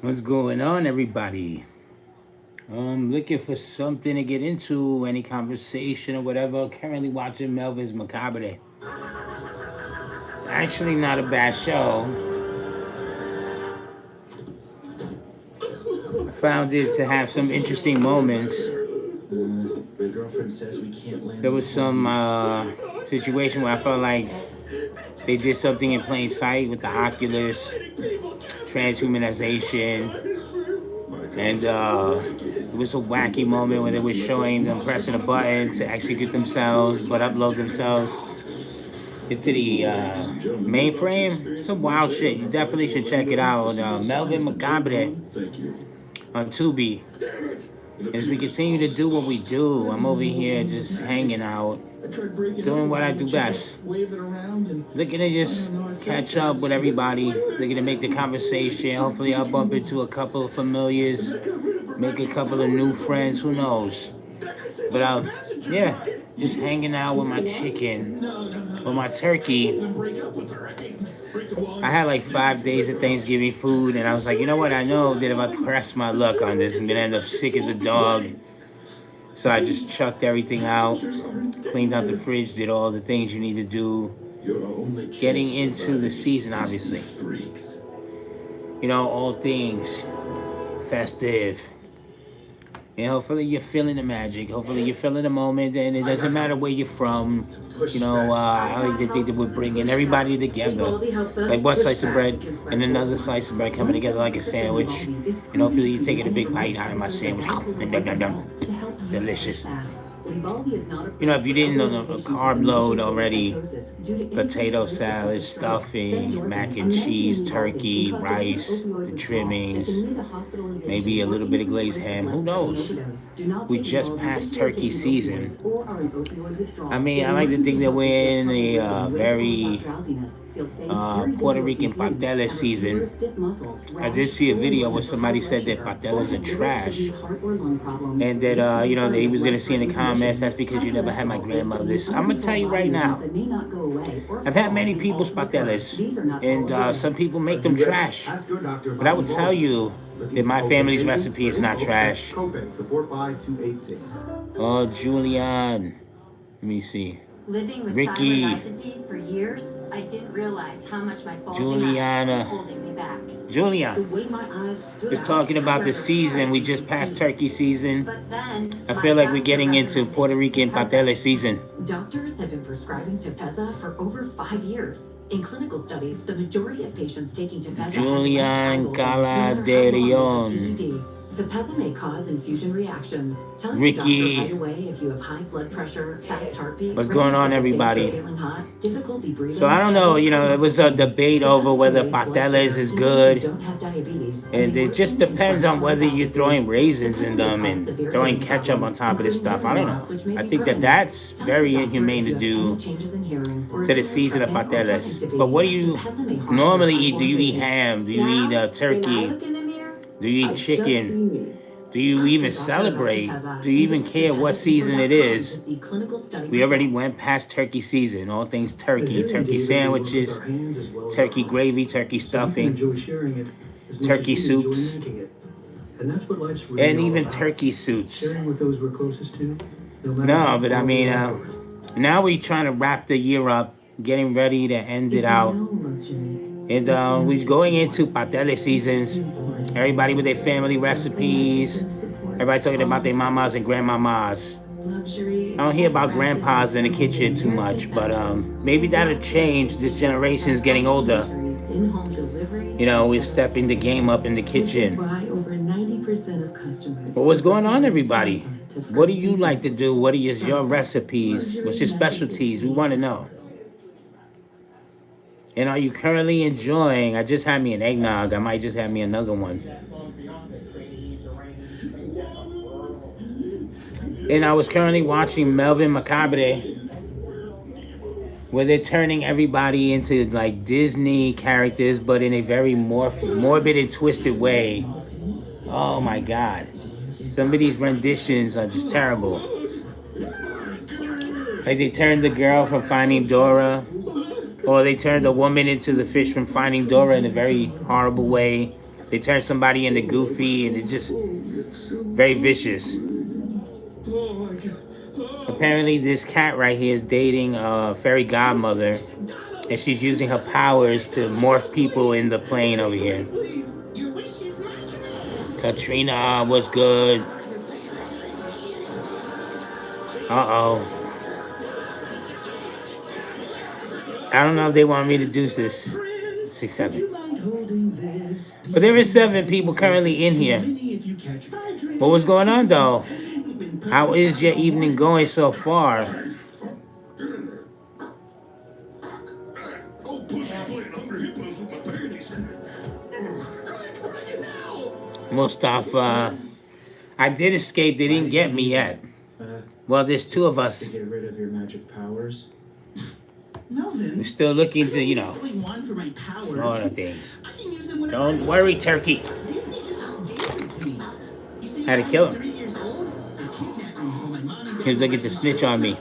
What's going on, everybody? I'm looking for something to get into, any conversation or whatever. Currently watching Melvin's Macabre. Actually, not a bad show. I found it to have some interesting moments. The girlfriend says we can't land. There was some situation where I felt like they did something in plain sight with the Oculus, transhumanization, and it was a wacky moment where they were showing them pressing a button to execute themselves but upload themselves into the mainframe. Some wild shit. You definitely should check it out. Melvin Macabre on Tubi. As we continue to do what we do, I'm over here just hanging out, doing what I do best. Looking to just catch up with everybody. Looking to make the conversation. Hopefully, I'll bump into a couple of familiars, make a couple of new friends. Who knows? But yeah, just hanging out with my chicken, with my turkey. I had like 5 days of Thanksgiving food, and I was like, you know what? I know that if I press my luck on this, I'm gonna end up sick as a dog. So I just chucked everything out, cleaned out the fridge, did all the things you need to do. Getting into the season, obviously. You know, all things festive. And hopefully you're feeling the magic. Hopefully you're feeling the moment, and it doesn't matter where you're from. You know, I like to think that we're bringing everybody together. Like one slice of bread and another slice of bread coming together like a sandwich. And hopefully you're taking a big bite out of my sandwich. Delicious. You know, if you didn't know the carb load already, potato salad, stuffing, mac and cheese, turkey, rice, the trimmings, maybe a little bit of glazed ham. Who knows? We just passed turkey season. I mean, I like to think that we're in a very Puerto Rican patella season. I did see a video where somebody said that patelas are trash, and that you know, they was gonna see in the comments, that's because you never had my grandmother's. I'm gonna tell you right now, I've had many people's patelas, and some people make them trash. But I would tell you that my family's recipe is not trash. Oh, Julian. Let me see. Living with Ricky. thyroid eye disease for years, I didn't realize how much my bulging Juliana. eyes were holding me back. Julia is talking about the season. We just passed turkey season. But then, I feel like we're getting into Puerto Rican patella season. Doctors have been prescribing Tepezza for over 5 years. In clinical studies, the majority of patients taking Tepezza Julian Caladerion. Tepezza may cause infusion reactions. Tell Ricky. your doctor right away if you have high blood pressure, fast heartbeat. What's going on, everybody? Feeling hot, difficulty breathing. So I don't know, you know, it was a debate over whether patelas is good. Don't have diabetes, And it just depends on whether you're throwing raisins in them and throwing ketchup on top of this stuff. I don't know. I think that that's very inhumane to do to the season of patelas. But what do you normally eat? Do you eat ham? Do you eat turkey? Do you eat chicken? Do you even celebrate? Do you even care what season it is? We already went past turkey season. All things turkey. Turkey sandwiches, turkey gravy, turkey stuffing, turkey soups, and even turkey suits. No, but I mean, now we're trying to wrap the year up, getting ready to end it out. And we're going into patella seasons. Everybody with their family recipes. Everybody talking about their mamas and grandmamas. I don't hear about grandpas in the kitchen too much, but maybe that'll change. This generation is getting older. You know, we're stepping the game up in the kitchen. But what's going on, everybody? What do you like to do? What are your recipes? What's your specialties? We want to know. And are you currently enjoying? I just had me an eggnog. I might just have me another one. And I was currently watching Melvin Macabre, where they're turning everybody into like Disney characters, but in a very morbid and twisted way. Oh my God. Some of these renditions are just terrible. Like they turned the girl from Finding Dora. Or they turned a woman into the fish from Finding Dory in a very horrible way. They turn somebody into Goofy, and it's just very vicious. Apparently, this cat right here is dating a fairy godmother, and she's using her powers to morph people in the plane over here. Katrina was good. Uh-oh. I don't know if they want me to do this. 6-7. But there is 7 people currently in here. What was going on, though? How is your evening going so far? Mustafa, I did escape. They didn't get me yet. Well, there's 2 of us. Get rid of your magic powers. Melvin, We're still looking to, you know, sort of things. Don't worry, Turkey. Disney just gave it to me. You see, Had to kill him. 3 years old. They kidnapped me before my mom and He was looking to snitch on me.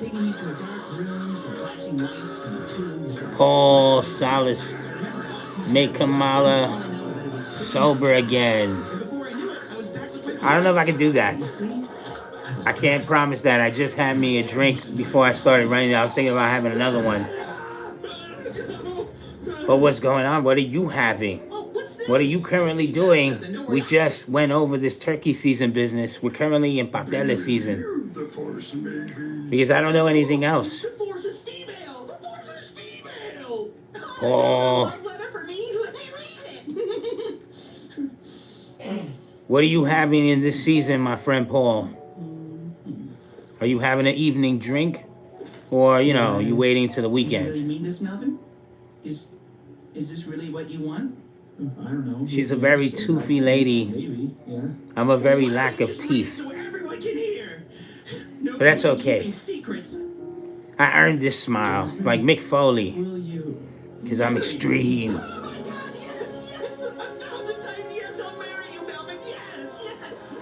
taking me to a dark room, some flashing lights, and tubes. Paul Salas, make Kamala sober again. Before I knew it, I was back with my I don't know if I can do that. see. I can't promise that. I just had me a drink before I started running. I was thinking about having another one. But what's going on? What are you having? What are you currently doing? We just went over this turkey season business. We're currently in Patela season. Because I don't know anything else. The force is female. The force is female. Oh. Love letter for me. Let me read it. What are you having in this season, my friend Paul? Are you having an evening drink? Or, you know, you waiting till the Do you really weekend? mean this, Melvin? Is this really what you want? I don't know. She's a very toothy lady. Maybe, yeah. I'm a very lack of teeth. So everyone can hear. But that's okay. Keeping secrets. I earned this smile, like Mick Foley, Will you? because I'm extreme. Oh my God, yes, yes. 1,000 times yes, I'll marry you, Melvin. Yes, yes.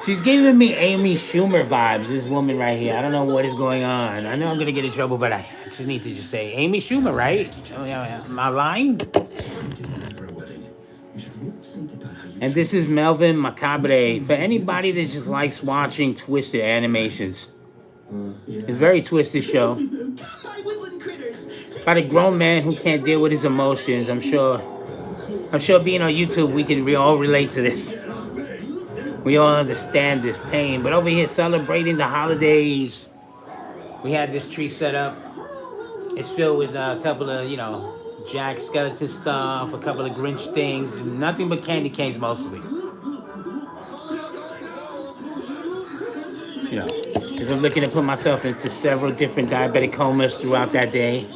She's giving me Amy Schumer vibes, this woman right here. I don't know what is going on. I know I'm going to get in trouble, but I just need to just say Amy Schumer, right? Oh, yeah. Am I lying? And this is Melvin Macabre. For anybody that just likes watching twisted animations. It's a very twisted show. Come, my woodland critters. About a grown man who can't deal with his emotions. I'm sure being on YouTube, we can all relate to this. We all understand this pain. But over here celebrating the holidays, we had this tree set up. It's filled with a couple of, you know, Jack Skeleton stuff, a couple of Grinch things, nothing but candy canes mostly. You know, because I'm looking to put myself into several different diabetic comas throughout that day.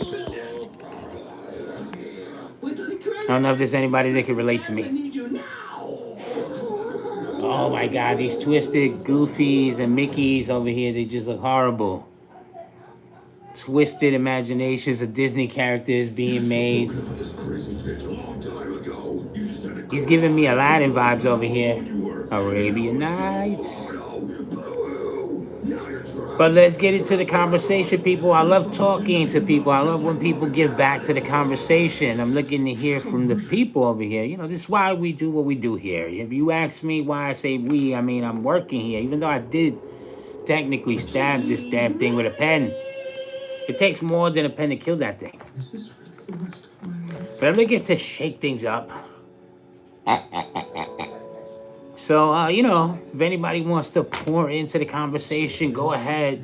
I don't know if there's anybody that can relate to I me. need you now. Oh my God, these twisted Goofies and Mickeys over here, they just look horrible. Twisted imaginations of Disney characters being made. He's giving me Aladdin vibes over here. Arabian Nights. But let's get into the conversation, people. I love talking to people. I love when people give back to the conversation. I'm looking to hear from the people over here. You know, this is why we do what we do here. If you ask me why I say we, I mean, I'm working here. Even though I did technically stab this damn thing with a pen. It takes more than a pen to kill that thing. Is this really the rest of my life? But I'm looking to shake things up. So, you know, if anybody wants to pour into the conversation, go ahead.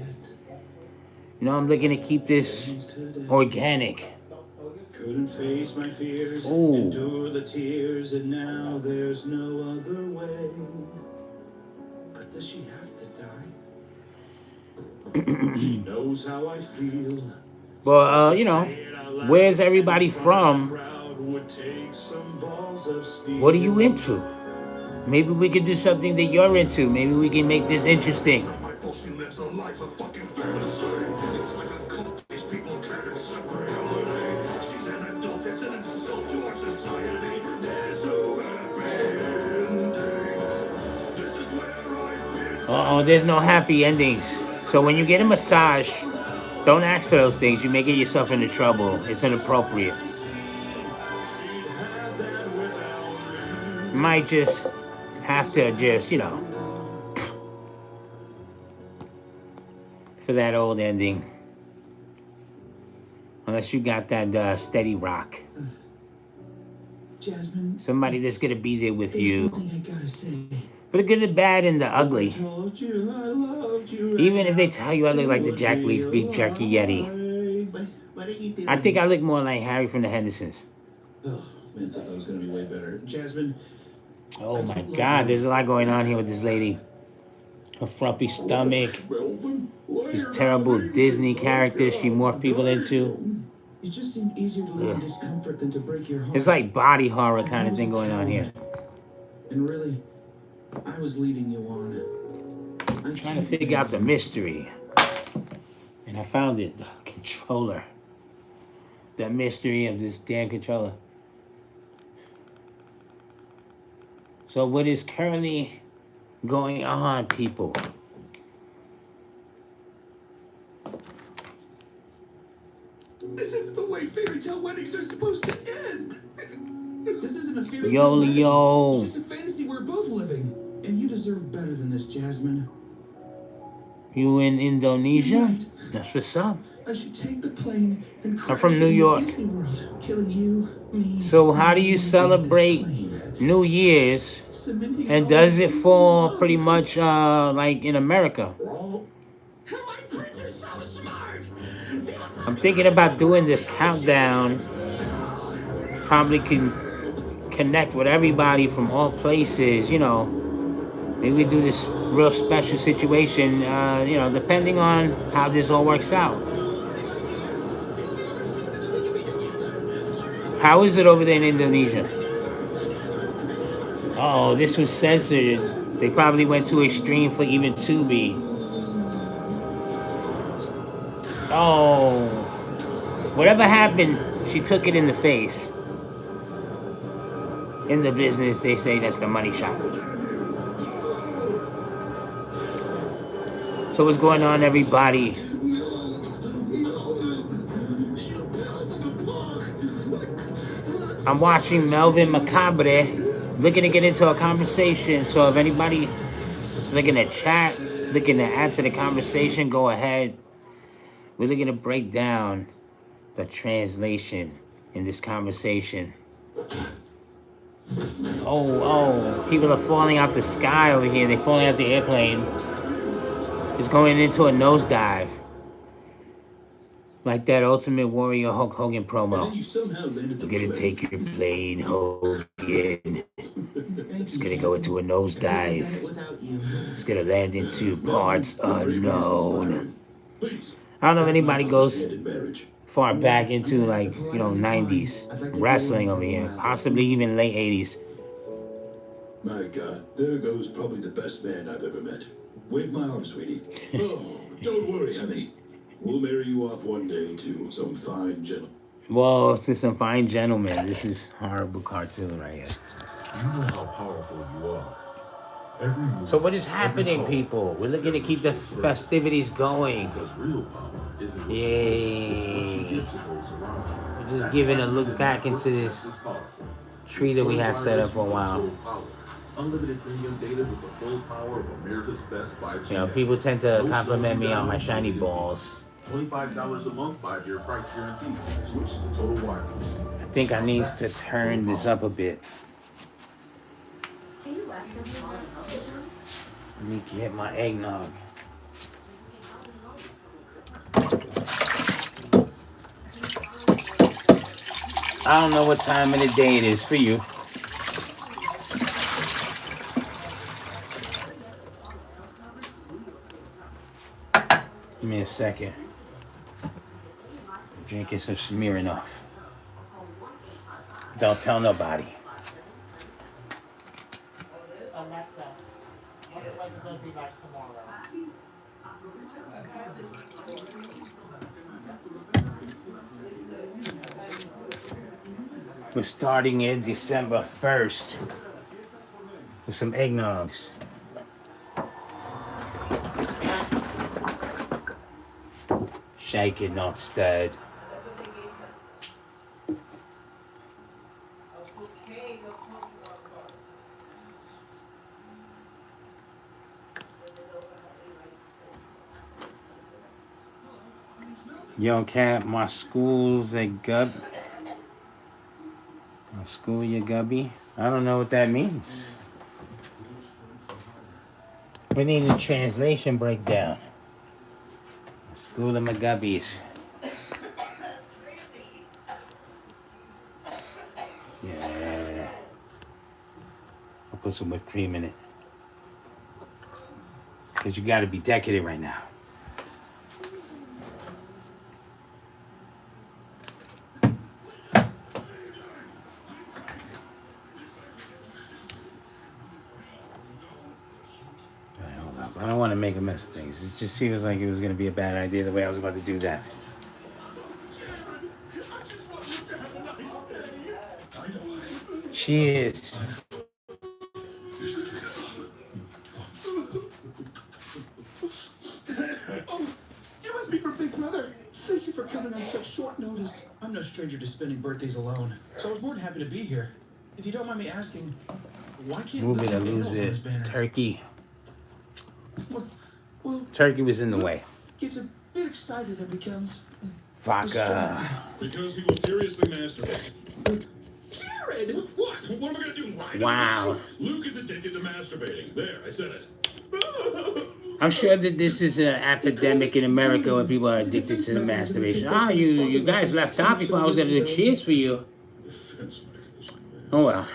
You know, I'm looking to keep this organic. Couldn't face my fears, Ooh. endure the tears, and now there's no other way. But does she have to die? She knows how I feel. But, you know, where's everybody from? What are you into? Maybe we could do something that you're into. Maybe we can make this interesting. Uh-oh, there's no happy endings. So when you get a massage, don't ask for those things. You may get yourself into trouble. It's inappropriate. might just have to just, for that old ending. Unless you got that steady rock. Jasmine, Somebody that's gonna be there with there's you. something I gotta say. For the good, the bad, and the ugly. If I told you I loved you right Even if they now, tell you I look it like the would Jack be Lee's a Big Jerky Yeti. lie. What are you doing? I think I look more like Harry from the Hendersons. Oh, man, I thought that was gonna be way better. Jasmine. Oh my God, there's a lot going on here with this lady. Her frumpy stomach. These terrible Disney characters she morphed people into. It just seemed easier to live in Ugh. discomfort than to break your heart. It's like body horror kind of thing going on here. And really, I was leading you on. I'm trying to figure out the mystery. And I found it. The controller. The mystery of this damn controller. So what is currently going on, people? This isn't the way fairy tale weddings are supposed to end. This isn't a fairy Yo, tale wedding. Leo. It's just a fantasy we're both living. And you deserve better than this, Jasmine. You in Indonesia? Right. That's what's up. I should take the plane and crash from New into York. Disney World, killing you, me. So how do you celebrate New Year's? And does it fall pretty much like in America? My prince is so smart. I'm thinking about doing this countdown. Probably can connect with everybody from all places, Maybe we do this real special situation, depending on how this all works out. How is it over there in Indonesia? Oh, this was censored. They probably went too extreme for even Tubi. Oh, whatever happened, she took it in the face. In the business, they say that's the money shot. So what's going on, everybody? I'm watching Melvin Macabre, looking to get into a conversation. So if anybody is looking to chat, looking to add to the conversation, go ahead. We're looking to break down the translation in this conversation. Oh, people are falling out the sky over here. They're falling out the airplane. It's going into a nosedive. Like that Ultimate Warrior Hulk Hogan promo. We're gonna take your plane, Hogan. It's gonna go into a nosedive. It's gonna land into parts unknown. I don't know if anybody goes far back into 90s wrestling over here. Possibly even late 80s. My God, there goes probably the best man I've ever met. Wave my arm, sweetie. Oh, don't worry, honey. We'll marry you off one day to some fine gentleman. Well, to some fine gentlemen. This is horrible cartoon right here. You know how powerful you are. Every move, So what is happening, every people? We're looking to keep the festivities going. because real power isn't what you Yay. it's what you give to those around you. We're just That's giving why a look you back can into work this just as powerful. tree that we have set up for a while. Power. Unlimited premium data with the full power of America's best 5G. People tend to No compliment me slowing on my down, shiny no balls. $25 a month, 5-year price guarantee. Switch to Total Wireless. I think I need to turn this up a bit. Can you access small health insurance? Let me get my eggnog. I don't know what time of the day it is for you. Give me a second. Drinking some Smirnoff. Don't tell nobody. Alexa, what the weather's gonna be like tomorrow? We're starting in December 1st with some eggnogs. Shake it, not stirred. Yo, cat, my school's a gub. My school, you gubby. I don't know what that means. We need a translation breakdown. School of my gubbies. Yeah. I'll put some whipped cream in it. Because you got to be decadent right now. I don't want to make a mess of things. It just seems like it was going to be a bad idea the way I was about to do that. Cheers. Oh, you must be from Big Brother. Thank you for coming on such short notice. I'm no stranger to spending birthdays alone, so I was more than happy to be here. If you don't mind me asking, why can't Move we it or have lose animals on this it. banner? Turkey. Well, Turkey was in the way. gets a bit excited and becomes Vodka. Because he will furiously masturbate. Jared! What? What am I gonna do? Lie to Wow. you? Luke is addicted to masturbating. There, I said it. I'm sure that this is an epidemic in America where people are addicted to the masturbation. Oh, you guys left out before I was going to do cheers for you. Defense mechanism, man. Oh, well.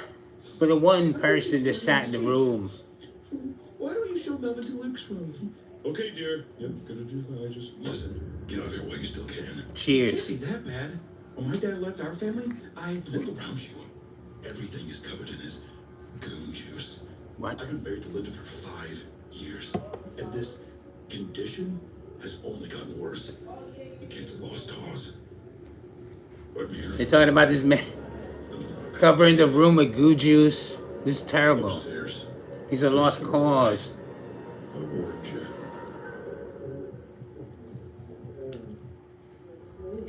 For the one person that sat in the room. Why don't you show Melvin to Luke's room? Okay, dear. Yep, gonna do that. I just listen. Get out of here while you still can. It can't Cheers. be that bad. When my dad left our family, Look around you. Everything is covered in his goon juice. What? I've been married to Linda for 5 years, and this condition has only gotten worse. The kid's a lost cause. I'm here. They're talking about this man covering the room with goo juice. This is terrible. Upstairs. He's a lost cause. I warned you.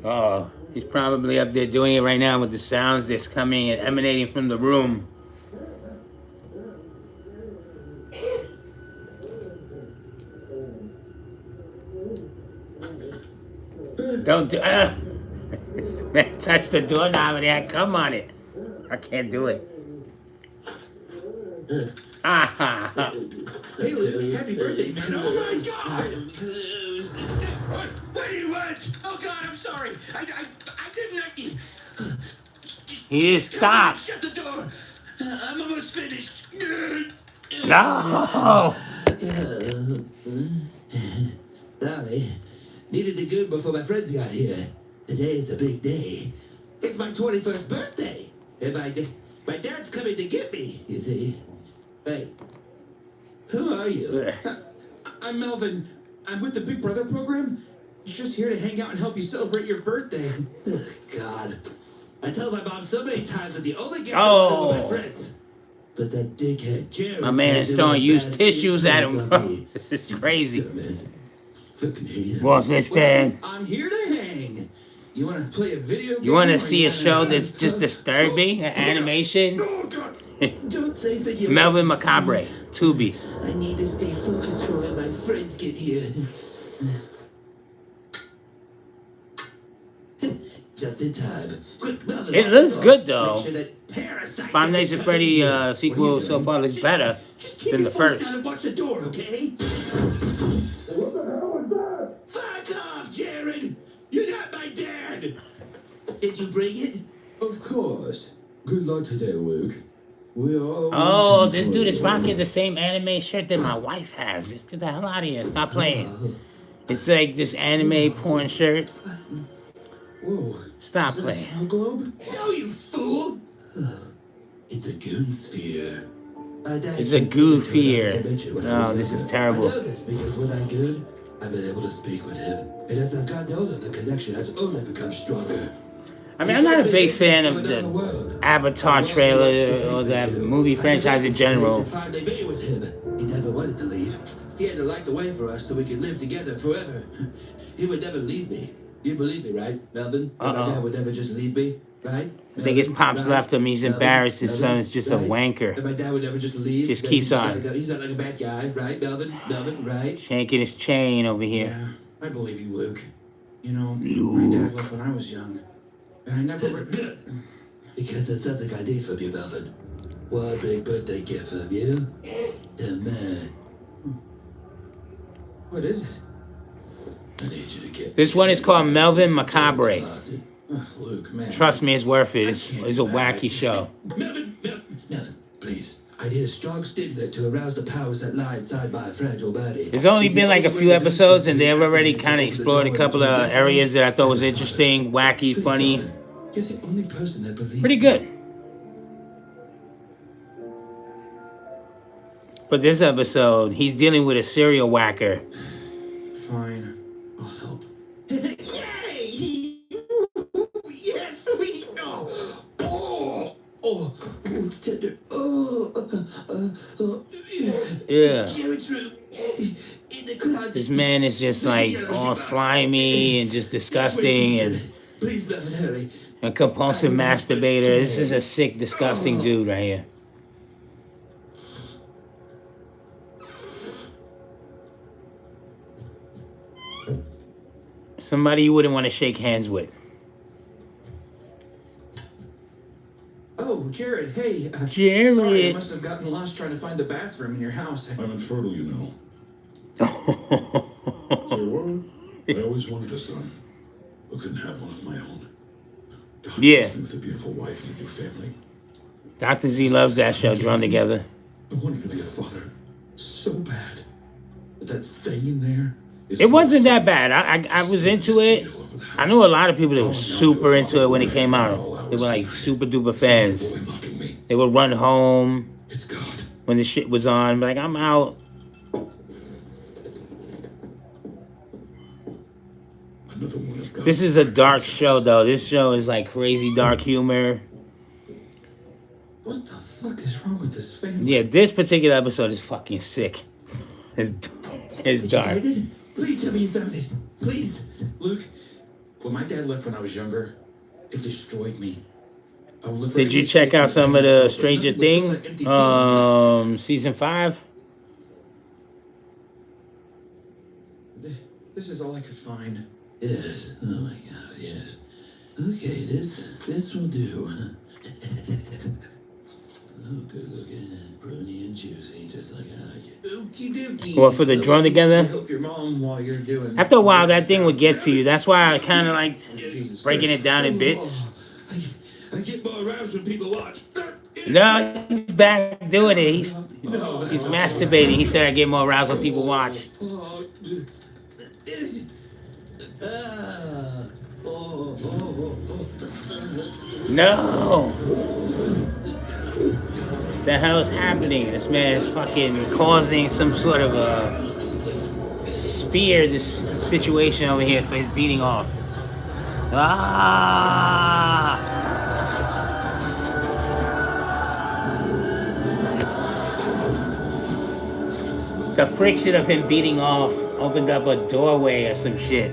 Oh, he's probably up there doing it right now with the sounds that's coming and emanating from the room. Don't do man, touch the doorknob and I come on it. I can't do it. Ah, hey Luke, happy birthday, man. Oh my god! What? Oh god, I'm sorry. I didn't. he just stopped. Shut the door. I'm almost finished. No. Dolly, needed the good before my friends got here. Today is a big day. It's my 21st birthday. And my dad's coming to get me, you see. Hey, who are you? I'm Melvin. I'm with the Big Brother program. Just here to hang out and help you celebrate your birthday. Ugh, God. I told my mom so many times that the only gift I wanted were my friends. But that dickhead Jared. My man is throwing used tissues at him. This is crazy. Fucking hate What's this thing? I'm here to hang. You want to play a video game? You want to or see a show that's just disturbing? An animation? Don't say video Melvin games. Macabre. Tubi. I need to stay focused for when my friends get here. Just in time. Quick, Melvin, It watch looks the good ball. though. Make sure that parasite Five Nights at doesn't Freddy come in. sequel so far looks better Just keep than your the voice first. down and watch the door, okay? What the hell is that? Fuck off, Jared! You're not my dad! Did you bring it? Of course. Good luck today, Luke. We all. Oh, this dude is rocking the same anime shirt that my wife has. Just get the hell out of here. Stop playing. It's like this anime porn shirt. Whoa. Stop Is that a playing. snow globe? No, you fool! It's a goon sphere. It's a goo fear. No, this is I terrible. know this because when I'm good, I've been able to speak with him. And as I've gotten older, the connection has only become stronger. I mean, I'm not a big fan of the Avatar trailer or that movie franchise in general. Finally be with him. He never wanted to leave. He had to light the way for us so we could live together forever. He would never leave me. You believe me, right, Melvin? That my dad would never just leave me, right? I think his pops left him. He's embarrassed. His son is just a That wanker. my dad would never just leave. Just That keeps he's on. He's not like a bad guy, right, Melvin? Melvin, right? Shanking his chain over here. Yeah, I believe you, Luke. You know, my Luke. dad left when I was young. And I never... Good. Because there's something I need from you, Melvin. One big birthday gift from you to me. What is it? I need you to get. This one is called Melvin Macabre. Closet. Ugh, Luke, man. Trust me, it's worth it. It's a wacky show. Melvin, please. I need a strong stimulant to arouse the powers that lie inside my fragile body. There's only been like a few episodes, and they've already kind of explored a couple of areas that I thought was interesting, wacky, funny. You're the only person that believes. Pretty good. But this episode, he's dealing with a serial whacker. Fine. I'll help. Yay! Yes, sweet. Oh, it's tender. Yeah. Jared's room. In the closet. This man is just like all slimy and just disgusting and Please, Melvin, hurry. a compulsive masturbator. This is a sick, disgusting dude right here. Somebody you wouldn't want to shake hands with. Oh, Jared, hey. Jared. Sorry, I must have gotten lost trying to find the bathroom in your house. I'm infertile, you know. Say what? I always wanted a son, but couldn't have one of my own. God Yeah. blessed me with a beautiful wife and a new family. Dr. Z loves that show, Drawn Together. I wanted to be a father so bad. But that thing in there. It wasn't that bad. I was into it. I know a lot of people that were super into it when it came out. They were like super duper fans. They would run home It's God. when the shit was on. Like, I'm out. Another one of God. This is a dark show, though. This show is like crazy dark humor. What the fuck is wrong with this family? Yeah, this particular episode is fucking sick. It's Did you dark. find it? Please tell me you found it. Please. Luke, when my dad left when I was younger, it destroyed me. I would look for Did you any check escape out some of from the myself, but Stranger nothing would fill Things? that empty feeling. Season 5? This is all I could find. Yes. Oh my God. Yes. Okay. This will do. Oh, good looking, brony and juicy, just like I like it. Okie dokie. What, for the Drawn I Together? help your mom while you're doing. After a while, that thing would get to you. That's why I kind of liked Jesus breaking Christ. it down in bits. I get more aroused when people watch. No, he's back doing it. He's masturbating. He said I get more aroused when people watch. No! What the hell is happening? This man is fucking causing some sort of a spear, this situation over here for his beating off. Ah! The friction of him beating off opened up a doorway or some shit.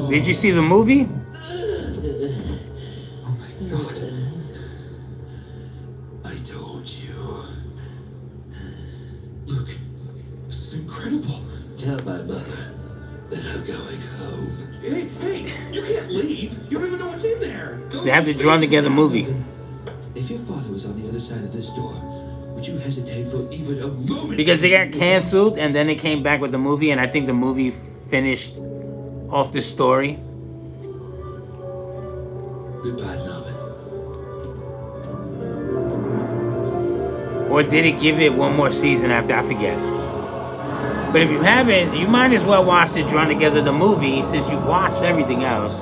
Did you see the movie? Oh my God. I told you. Luke, this is incredible. Tell my mother that I'm going home. Hey, you can't leave. You don't even know what's in there. They have the Drawn Together movie. If your father was on the other side of this door, would you hesitate for even a moment? Because they got canceled and then they came back with the movie, and I think the movie finished off the story. Goodbye, Melvin. Or did it give it one more season after? I forget. But if you haven't, you might as well watch the Drawn Together the movie since you've watched everything else.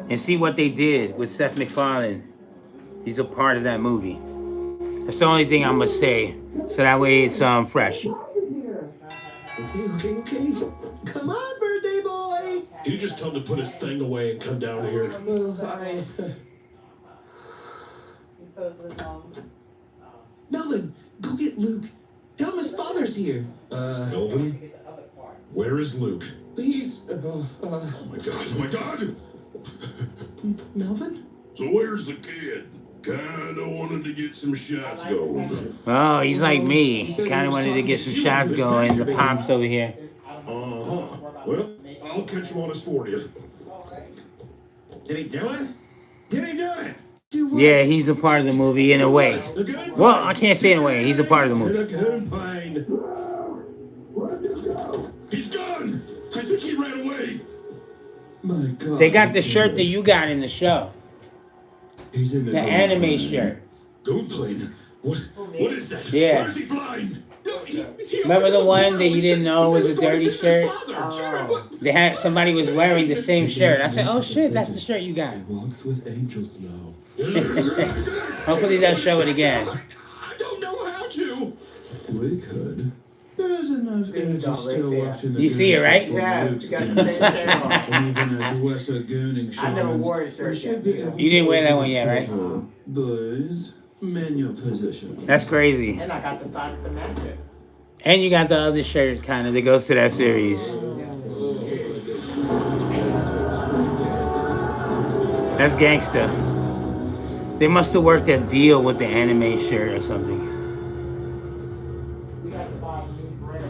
And see what they did with Seth MacFarlane. He's a part of that movie. That's the only thing I'm gonna say. So that way it's fresh. Okay. Come on, birthday boy. Can you just tell him to put his thing away and come down here? Well, So it's his mom. Melvin, go get Luke. Tell him his father's here. Melvin? Where is Luke? Please. Oh my God, oh my God! Melvin? So where's the kid? Kinda wanted to get some shots going. Oh, he's like me. Kind of wanted to get some shots going. The Pomp's over here. Uh-huh. Well, I'll catch you on his 40th. Did he do it? Did he do it? Yeah, he's a part of the movie in a way. Well, I can't say in a way. He's a part of the movie. He's gone! I think he ran away. My God. They got the shirt that you got in the show. He's in The anime shirt. Goat plane. What is that? Yeah. Where's he flying? No, he Remember the one that you didn't know was a dirty He said shirt? his father. Jared, what? They had somebody was wearing the same shirt. I said, "Oh shit, that's the shirt you got." He walks with angels now. Hopefully they'll show it again. I don't know how to. We could. There's enough energy still left in the You see it, right? Yeah, it's got the same shirt on. Even as Wessa gooning I never shamans, wore a shirt we should yet. be able You didn't to wear that one yet, right? Boys, man your position. That's crazy. And I got the socks to match it. And you got the other shirt kind of that goes to that series. That's gangsta. They must have worked a deal with the anime shirt or something. We got to buy new bread.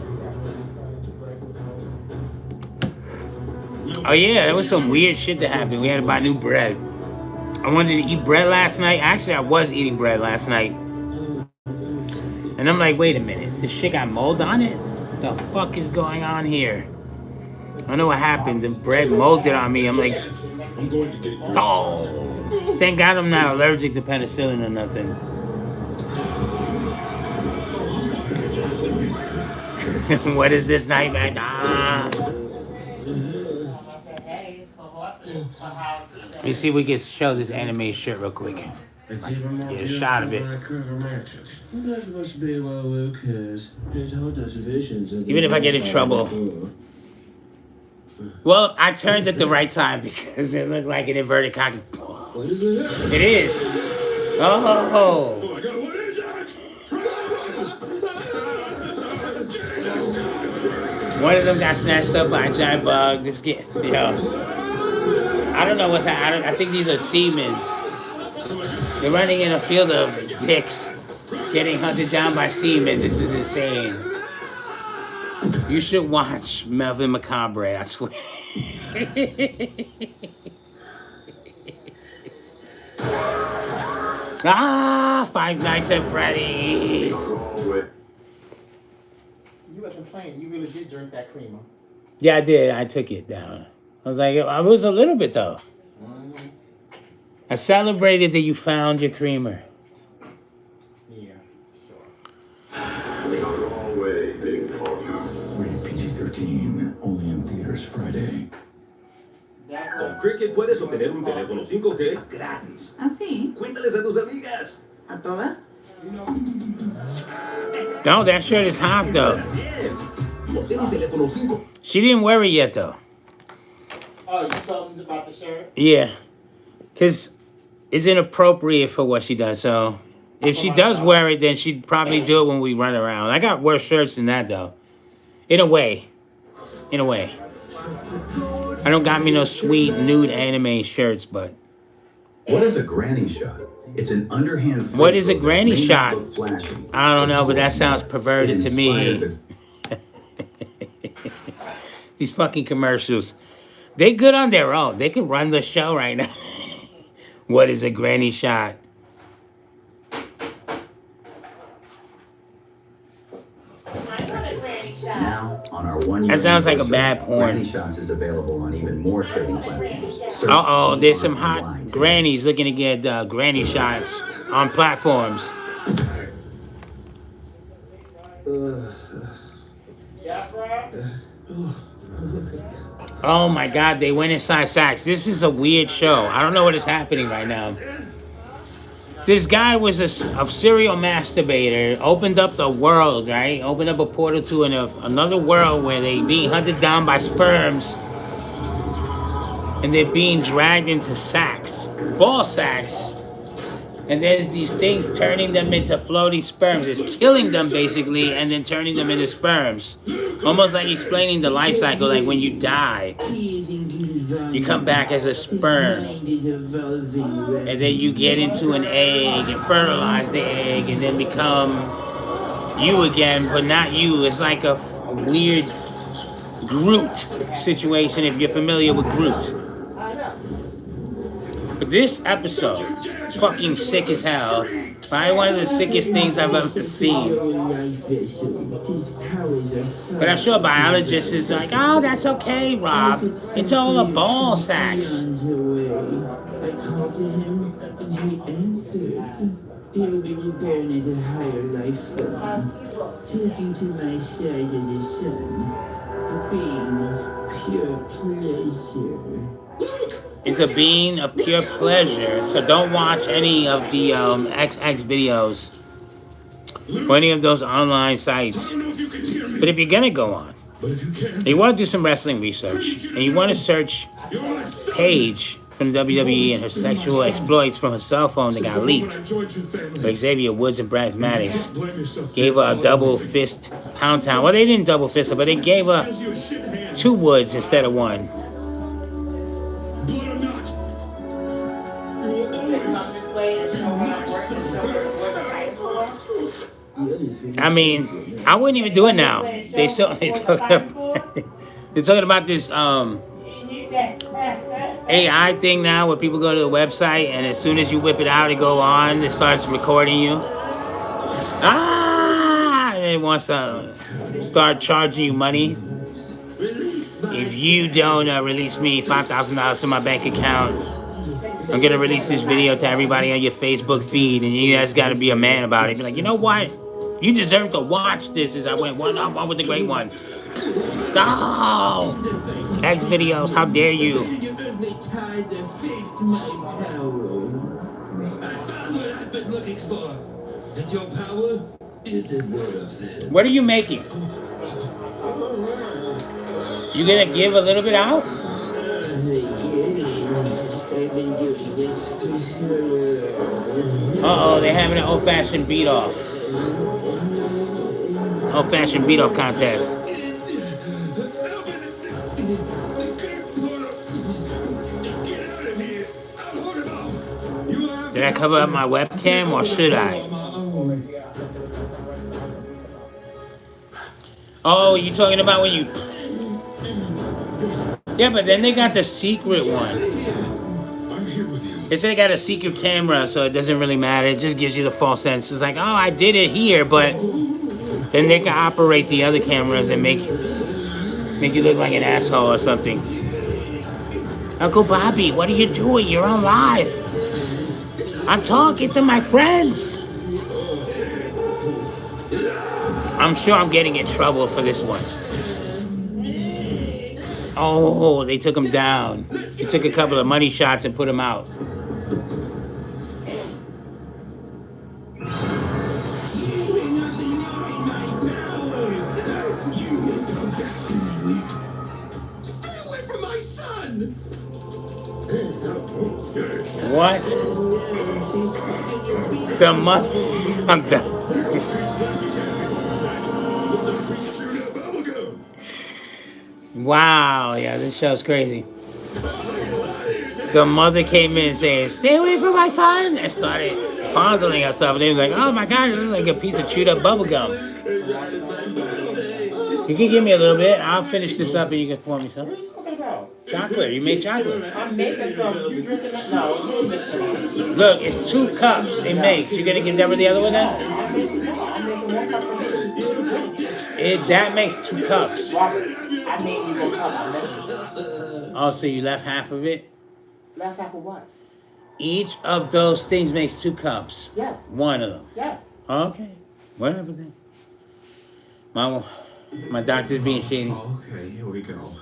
Oh yeah, there was some weird shit that happened. We had to buy new bread. I wanted to eat bread last night. Actually, I was eating bread last night. And I'm like, wait a minute. This shit got mold on it? The fuck is going on here? I don't know what happened. The bread molded on me. I'm like, I'm going to get you. oh. Thank God I'm not allergic to penicillin or nothing. What is this nightmare? Ah. Let me see if we can show this anime shirt real quick. It's even more Get a shot of it. than I could have imagined. That must be why Lucas had told us visions of the Even if I get in trouble. before. Well, I turned at the right time because it looked like an inverted cocky. What is it? It is. Oh. Oh my God, what is that? One of them got snatched up by a giant bug. Just get, I don't know what's happening. I think these are Siemens. They're running in a field of dicks, getting hunted down by Siemens. This is insane. You should watch Melvin Macabre, I swear. Five Nights at Freddy's. You wasn't playing. You really did drink that creamer. Yeah, I did. I took it down. I was like, I was a little bit though. I celebrated that you found your creamer. Yeah, sure. Rated PG-13, only in theaters Friday. Con Cricket puedes obtener un teléfono 5G gratis. ¿Ah, sí? Cuéntales a tus amigas. ¿A todas? No, that shirt is hot though. Bien. Obtén un teléfono 5. She didn't wear it yet though. Oh, you told them about the shirt? Yeah, because it's inappropriate for what she does. So if she does wear it, then she'd probably do it when we run around. I got worse shirts than that though. In a way. In a way. I don't got me no sweet nude anime shirts, but What is a granny shot? It's an underhand. What is a flamethrower granny that may shot? not look flashy, I don't know, but that so sounds perverted it to me. inspired These fucking commercials. They good on their own. They can run the show right now. What is a granny shot? Now, on our 1 year That sounds like a anniversary, bad porn. Granny Shots is available on even more trading platforms. Search Uh-oh, there's some GRNY hot today. grannies looking to get granny shots on platforms. Yeah, bro. Oh my God, they went inside Saks. This is a weird show. I don't know what is happening right now. This guy was a serial masturbator, opened up the world, right? Opened up a portal to another world where they being hunted down by sperms. And they're being dragged into sacks, ball sacks. And there's these things turning them into floating sperms. It's killing them basically and then turning them into sperms. Almost like explaining the life cycle, like when you die, you come back as a sperm. And then you get into an egg and fertilize the egg and then become you again, but not you. It's like a weird Groot situation if you're familiar with Groot. But this episode is fucking sick as hell. Probably one of the sickest things I've ever seen. But I'm sure biologists is like, oh, that's okay, Rob. It's all a ball sacks. I called to him and he answered. He will be reborn as a higher life form, taking to my side as a son, a being of pure pleasure. It's a being of pure pleasure. So don't watch any of the XX videos or any of those online sites. But if you're gonna go on, you want to do some wrestling research, and you want to search Paige from WWE and her sexual exploits from her cell phone that got leaked, where Xavier Woods and Brad Maddox gave her a double fist pound town. Well, they didn't double fist her, but they gave her 2 Woods instead of 1. I mean, I wouldn't even do it now. They're talking about this AI thing now, where people go to the website and as soon as you whip it out, it go on. It starts recording you. And it wants to start charging you money. If you don't release me $5,000 to my bank account, I'm gonna release this video to everybody on your Facebook feed, and you guys gotta be a man about it. Be like, you know what? You deserve to watch this. As I went one-on-one with the great one. Oh! X videos, how dare you? I found what I've been looking for, and your power isn't one of them. What are you making? You gonna give a little bit out? Uh-oh, they're having an old-fashioned beat-off. Old-fashioned beat-off contest. Did I cover up my webcam or should I? Oh, you talking about when you... Yeah, but then they got the secret one. They said they got a secret camera, so it doesn't really matter. It just gives you the false sense. It's like, oh, I did it here, but then they can operate the other cameras and make you look like an asshole or something. Uncle Bobby, what are you doing? You're on live. I'm talking to my friends. I'm sure I'm getting in trouble for this one. Oh, they took him down. They took a couple of money shots and put him out. Stay away from my son! What? The mother... I'm done. Wow, yeah, this show's crazy. The mother came in saying, stay away from my son, and started fondling herself. And they were like, oh my God, this is like a piece of chewed up bubble gum. You can give me a little bit. I'll finish this up and you can pour me some. What are you talking about? Chocolate. You made chocolate. I'm making some. You drinking that? No, you're mixing it. Look, it's 2 cups it makes. You gonna give Deborah the other one then? I'm making 1 cup for me. That makes 2 cups. Robert, I made you 1 cup. I left you. Oh, so you left half of it? Left half of what? Each of those things makes 2 cups. Yes. One of them. Yes. Okay. Whatever then. My doctor's being shady. Okay, here we go.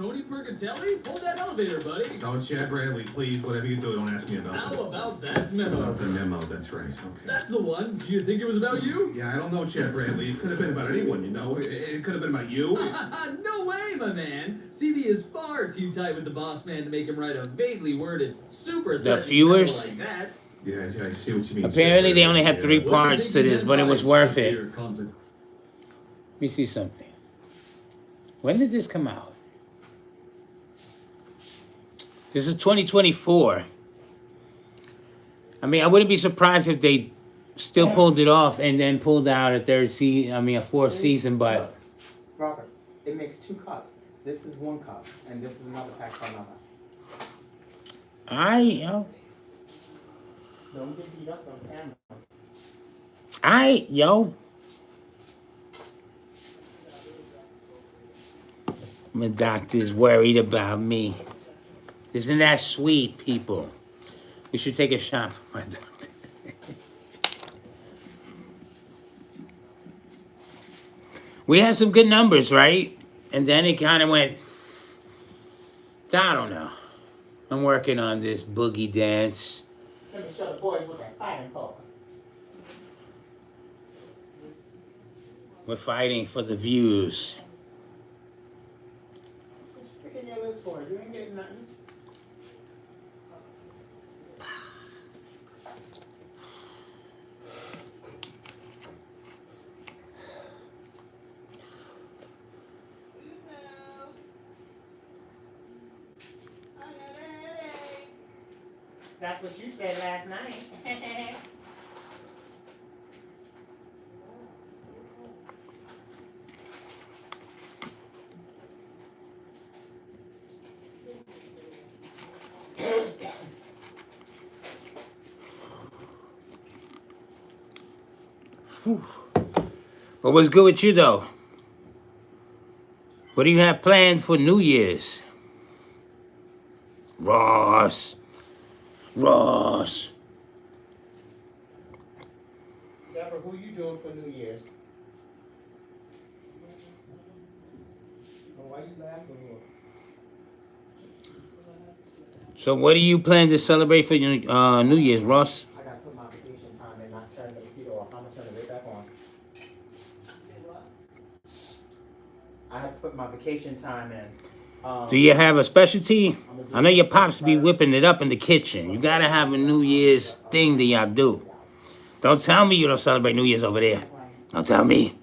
Tony Pergatelli? Hold that elevator, buddy. Don't Chad Bradley, please. Whatever you do, don't ask me about How it. about that memo? About the memo, that's right. Okay. That's the one. Do you think it was about you? Yeah, I don't know, Chad Bradley. It could have been about anyone, you know. It could have been about you. No way, my man. CB is far too tight with the boss man to make him write a vaguely worded, super threatening viewers? memo like that. Yeah, I see what you mean. Apparently, Chad they only Bradley. had 3 What do you parts think to he this, meant but it by was worth it. severe Let me see something. When did this come out? This is 2024. I mean, I wouldn't be surprised if they still pulled it off and then pulled out a fourth season, but Robert, it makes 2 cups. This is 1 cup, and this is another pack for another. Don't get beat up on camera. My doctor's worried about me. Isn't that sweet, people? We should take a shot for my doctor. We had some good numbers, right? And then it kind of went, I don't know. I'm working on this boogie dance. Let me show the boys what they're fighting for. We're fighting for the views. Look at your list for it. You ain't getting nothing. That's what you said last night. What was good with you, though? What do you have planned for New Year's? Ross. Deborah, who you doing for New Year's? Why you laughing? So what do you plan to celebrate for your New Year's, Ross? I gotta put my vacation time in, not turn the computer off. I'm gonna turn it right back on. I have to put my vacation time in. Do you have a specialty? I know your pops be whipping it up in the kitchen. You gotta have a New Year's thing that y'all do. Don't tell me you don't celebrate New Year's over there. Don't tell me.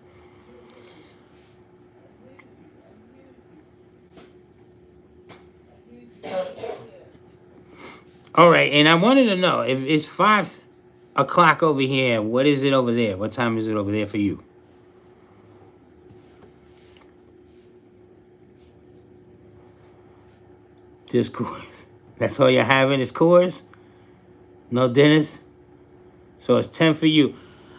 All right, and I wanted to know, if it's 5 o'clock over here, what is it over there? What time is it over there for you? Just Coors. That's all you're having is Coors? No dinners? So it's 10 for you.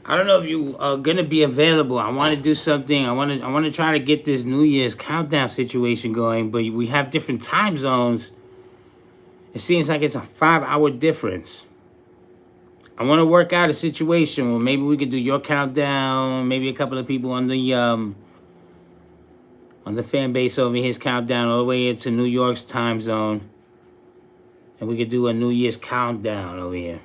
I don't know if you are gonna be available. I want to do something. I want to try to get this New Year's countdown situation going, but we have different time zones. It seems like it's a 5-hour difference. I want to work out a situation where maybe we could do your countdown, maybe a couple of people on the fan base over here's countdown all the way into New York's time zone. And we could do a New Year's countdown over here.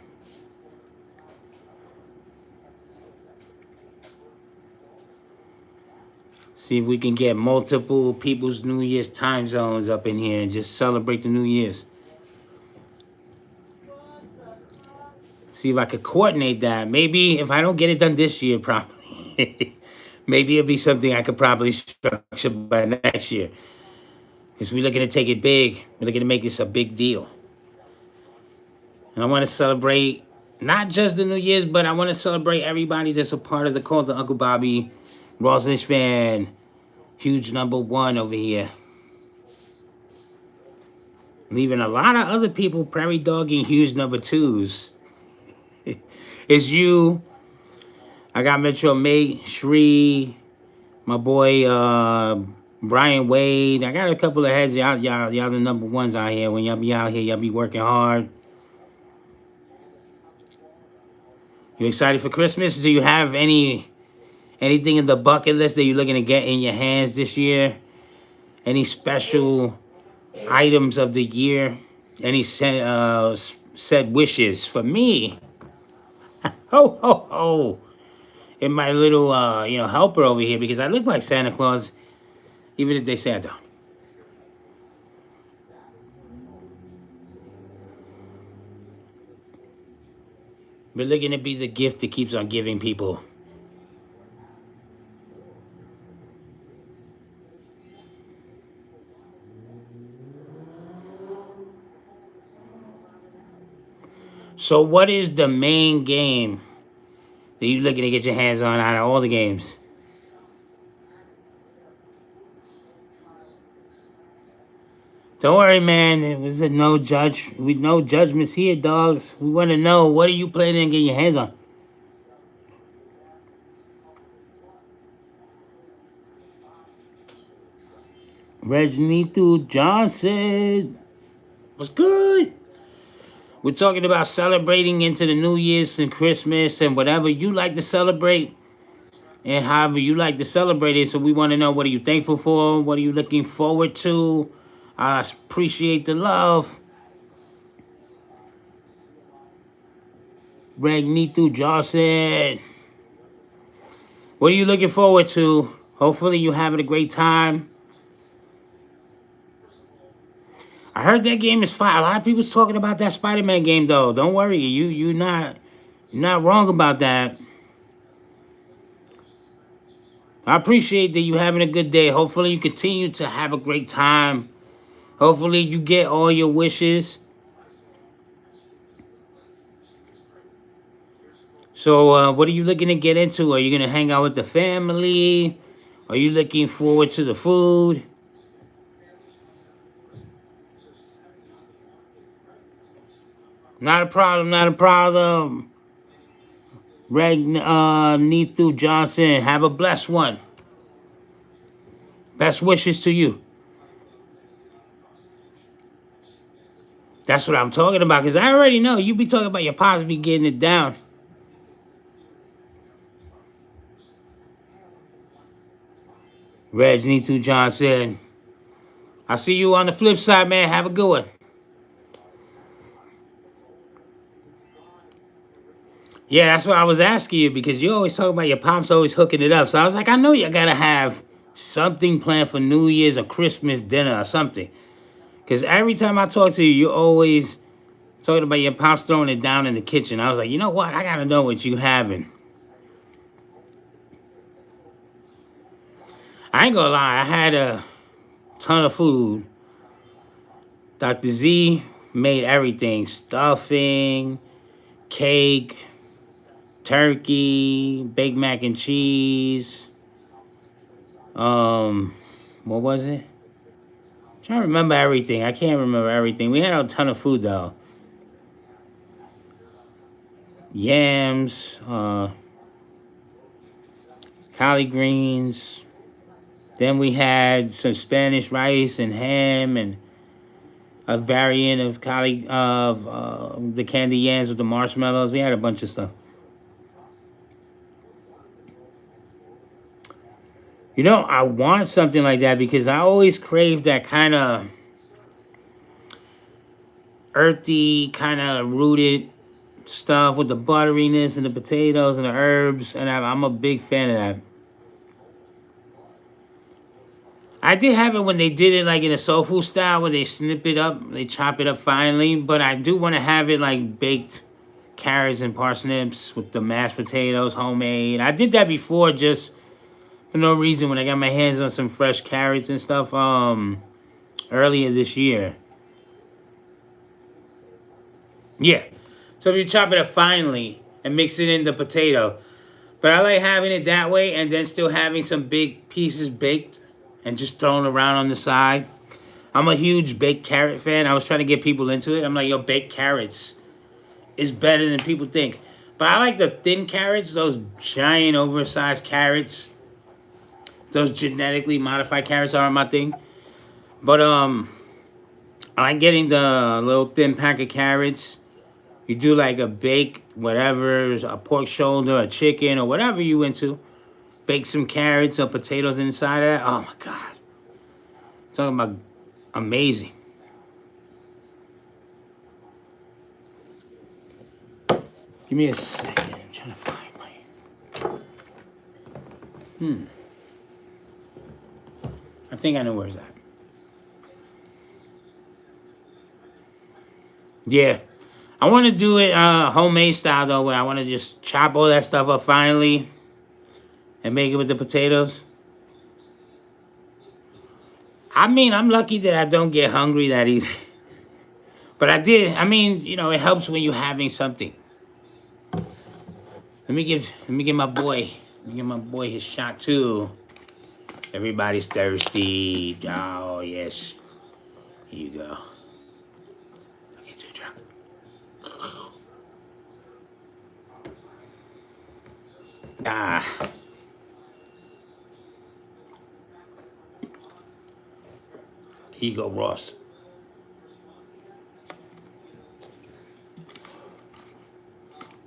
See if we can get multiple people's New Year's time zones up in here and just celebrate the New Year's. See if I could coordinate that. Maybe if I don't get it done this year properly, maybe it'll be something I could probably structure by next year. Because we're looking to take it big. We're looking to make this a big deal. And I want to celebrate not just the New Year's, but I want to celebrate everybody that's a part of the Call to Uncle Bobby Rosnish fan. Huge #1 over here. Leaving a lot of other people prairie dogging huge #2s. It's you. I got Metro Mate, Shree, my boy Brian Wade. I got a couple of heads. Y'all the #1s out here. When y'all be out here, y'all be working hard. You excited for Christmas? Do you have anything in the bucket list that you're looking to get in your hands this year? Any special items of the year. Any said wishes for me? Ho ho ho! And my little helper over here, because I look like Santa Claus, even if they say I don't. We're looking to be the gift that keeps on giving people. So what is the main game that you're looking to get your hands on out of all the games? Don't worry, man. It was no judgments here, dogs. We want to know, what are you planning on getting your hands on? Reginito Johnson. What's good? We're talking about celebrating into the New Year's and Christmas and whatever you like to celebrate and however you like to celebrate it. So we want to know, what are you thankful for? What are you looking forward to? I appreciate the love. Regnito Johnson. What are you looking forward to? Hopefully you're having a great time. I heard that game is fire. A lot of people talking about that Spider-Man game, though. Don't worry, you're not wrong about that. I appreciate that you having a good day. Hopefully you continue to have a great time. Hopefully you get all your wishes. So what are you looking to get into? Are you going to hang out with the family? Are you looking forward to the food? Not a problem, not a problem. Regnito Johnson, have a blessed one. Best wishes to you. That's what I'm talking about, because I already know you be talking about your pops be getting it down. Regnito Johnson. I'll see you on the flip side, man. Have a good one. Yeah, that's what I was asking you, because you always talk about your pops always hooking it up. So I was like, I know you gotta have something planned for New Year's or Christmas dinner or something. Because every time I talk to you, you're always talking about your pops throwing it down in the kitchen. I was like, you know what? I gotta know what you having. I ain't gonna lie, I had a ton of food. Dr. Z made everything. Stuffing, cake, turkey, baked mac and cheese. What was it? I'm trying to remember everything. I can't remember everything. We had a ton of food though. Yams, collard greens. Then we had some Spanish rice and ham and a variant of the candy yams with the marshmallows. We had a bunch of stuff. You know, I want something like that because I always crave that kind of earthy, kind of rooted stuff with the butteriness and the potatoes and the herbs. And I'm a big fan of that. I did have it when they did it like in a soul food style where they snip it up, they chop it up finely. But I do want to have it like baked carrots and parsnips with the mashed potatoes, homemade. I did that before just for no reason when I got my hands on some fresh carrots and stuff earlier this year. Yeah. So if you chop it up finely and mix it in the potato. But I like having it that way and then still having some big pieces baked and just thrown around on the side. I'm a huge baked carrot fan. I was trying to get people into it. I'm like, yo, baked carrots is better than people think. But I like the thin carrots, those giant oversized carrots. Those genetically modified carrots aren't my thing. But I like getting the little thin pack of carrots. You do like a bake, whatever, a pork shoulder, a chicken, or whatever you into. Bake some carrots or potatoes inside of that. Oh my God. Talking about amazing. Give me a second. I'm trying to find my. I think I know where's that. Yeah. I want to do it homemade style though, where I want to just chop all that stuff up finally and make it with the potatoes. I mean, I'm lucky that I don't get hungry that easy. But I did. I mean, you know, it helps when you're having something. Let me give my boy his shot too. Everybody's thirsty. Oh yes. Here you go. Get to the truck. Ah. Here you go, Ross.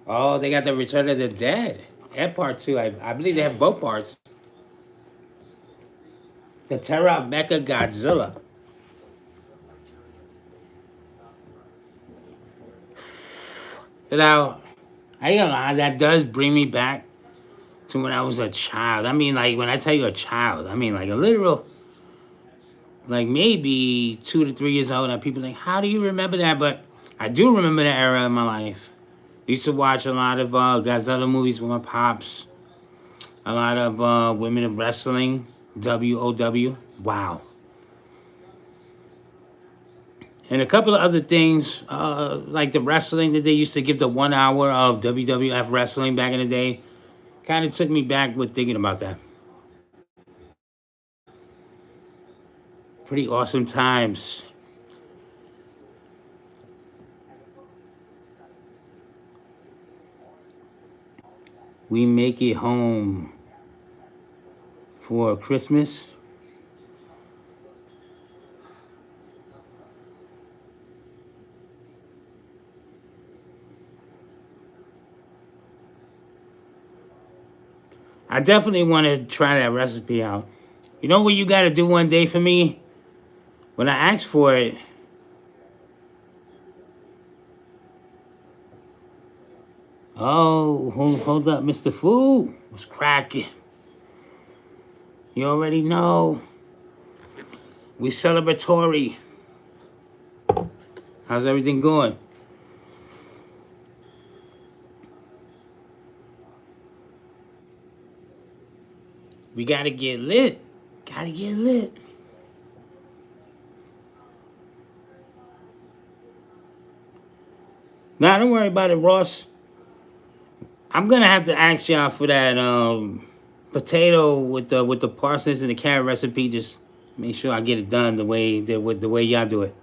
Oh, they got the Return of the Dead. That part too. I believe they have both parts. The Terror of Mecha Godzilla. Now, I don't know, that does bring me back to when I was a child. I mean, like, when I tell you a child, I mean, like, a literal, like, maybe 2 to 3 years old. And people think, how do you remember that? But I do remember that era of my life. I used to watch a lot of Godzilla movies with my pops. A lot of Women of Wrestling, WOW. Wow. And a couple of other things, like the wrestling that they used to give the 1 hour of WWF wrestling back in the day. Kind of took me back with thinking about that. Pretty awesome times. We make it home for Christmas. I definitely want to try that recipe out. You know what you got to do one day for me? When I asked for it, oh, hold up, Mr. Fu. What's cracking? You already know. We celebratory. How's everything going? We gotta get lit. Gotta get lit. Nah, don't worry about it, Ross. I'm gonna have to ask y'all for that potato with the parsnips and the carrot recipe. Just make sure I get it done the way y'all do it.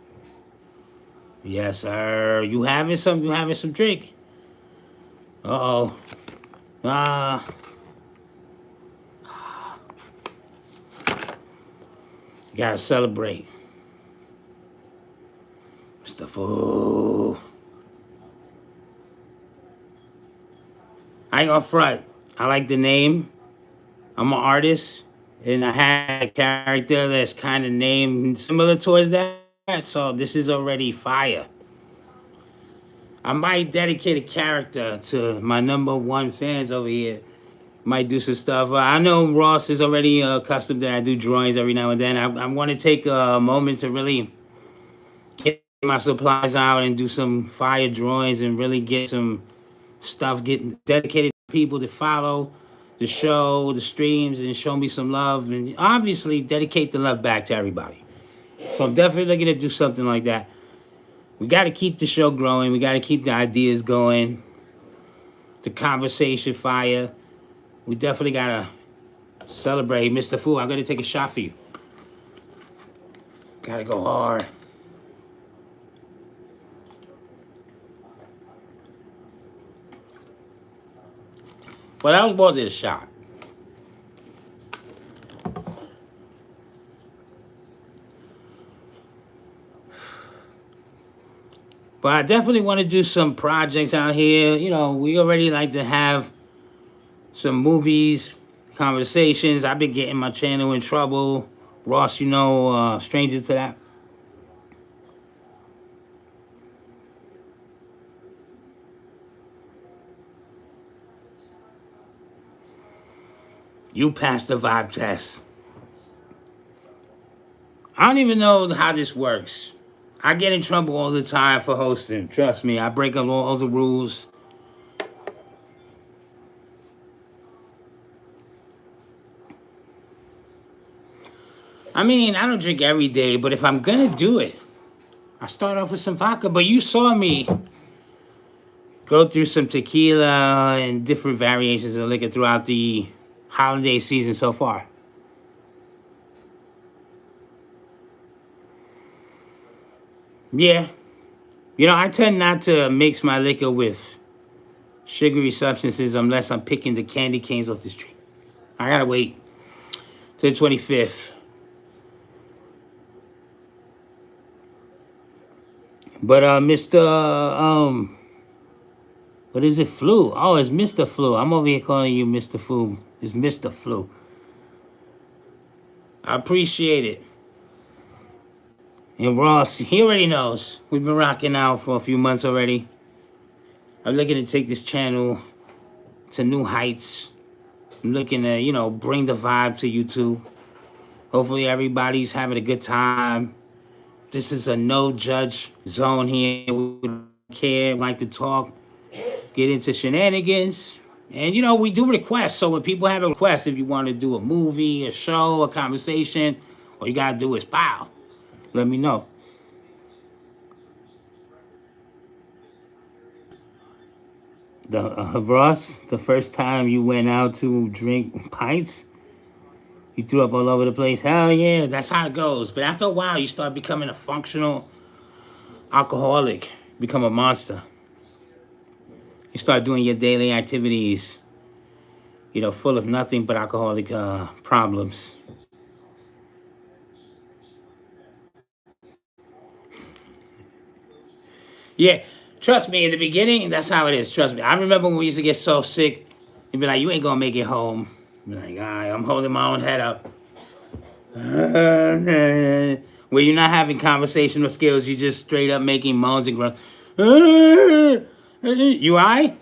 Yes, sir. You having some drink? Uh-oh. Ah. You gotta celebrate. Mr. Fu. I ain't gonna front. I like the name. I'm an artist, and I had a character that's kind of named similar towards that. So this is already fire. I might dedicate a character to my #1 fans over here. Might do some stuff. I know Ross is already accustomed that I do drawings every now and then. I want to take a moment to really get my supplies out and do some fire drawings and really get some stuff getting dedicated to people to follow the show, the streams, and show me some love, and obviously dedicate the love back to everybody. So I'm definitely looking to do something like that. We got to keep the show growing. We got to keep the ideas going, the conversation fire. We definitely got to celebrate. Mr. Fu, I'm going to take a shot for you. Got to go hard. Well, that was more than a shot. But I definitely want to do some projects out here. You know, we already like to have some movies, conversations. I've been getting my channel in trouble. Ross, you know, stranger to that. You passed the vibe test. I don't even know how this works. I get in trouble all the time for hosting. Trust me, I break up all the rules. I mean, I don't drink every day, but if I'm gonna do it, I start off with some vodka. But you saw me go through some tequila and different variations of liquor throughout the holiday season so far. Yeah. You know, I tend not to mix my liquor with sugary substances unless I'm picking the candy canes off the street. I gotta wait till the 25th. But Mr. What is it? Flu. Oh, it's Mr. Flu. I'm over here calling you Mr. Flu. It's Mr. Flu. I appreciate it. And Ross, he already knows. We've been rocking out for a few months already. I'm looking to take this channel to new heights. I'm looking to, you know, bring the vibe to YouTube. Hopefully everybody's having a good time. This is a no-judge zone here. We don't care, like to talk, get into shenanigans. And, you know, we do requests. So when people have a request, if you want to do a movie, a show, a conversation, all you got to do is bow. Let me know. Ross, the first time you went out to drink pints, you threw up all over the place. Hell yeah, that's how it goes. But after a while, you start becoming a functional alcoholic, become a monster. You start doing your daily activities, you know, full of nothing but alcoholic problems. Yeah, trust me, in the beginning, that's how it is. Trust me. I remember when we used to get so sick, you'd be like, you ain't gonna make it home. Be like, all right, I'm holding my own head up. Where you're not having conversational skills, you're just straight up making moans and grunts. You all right?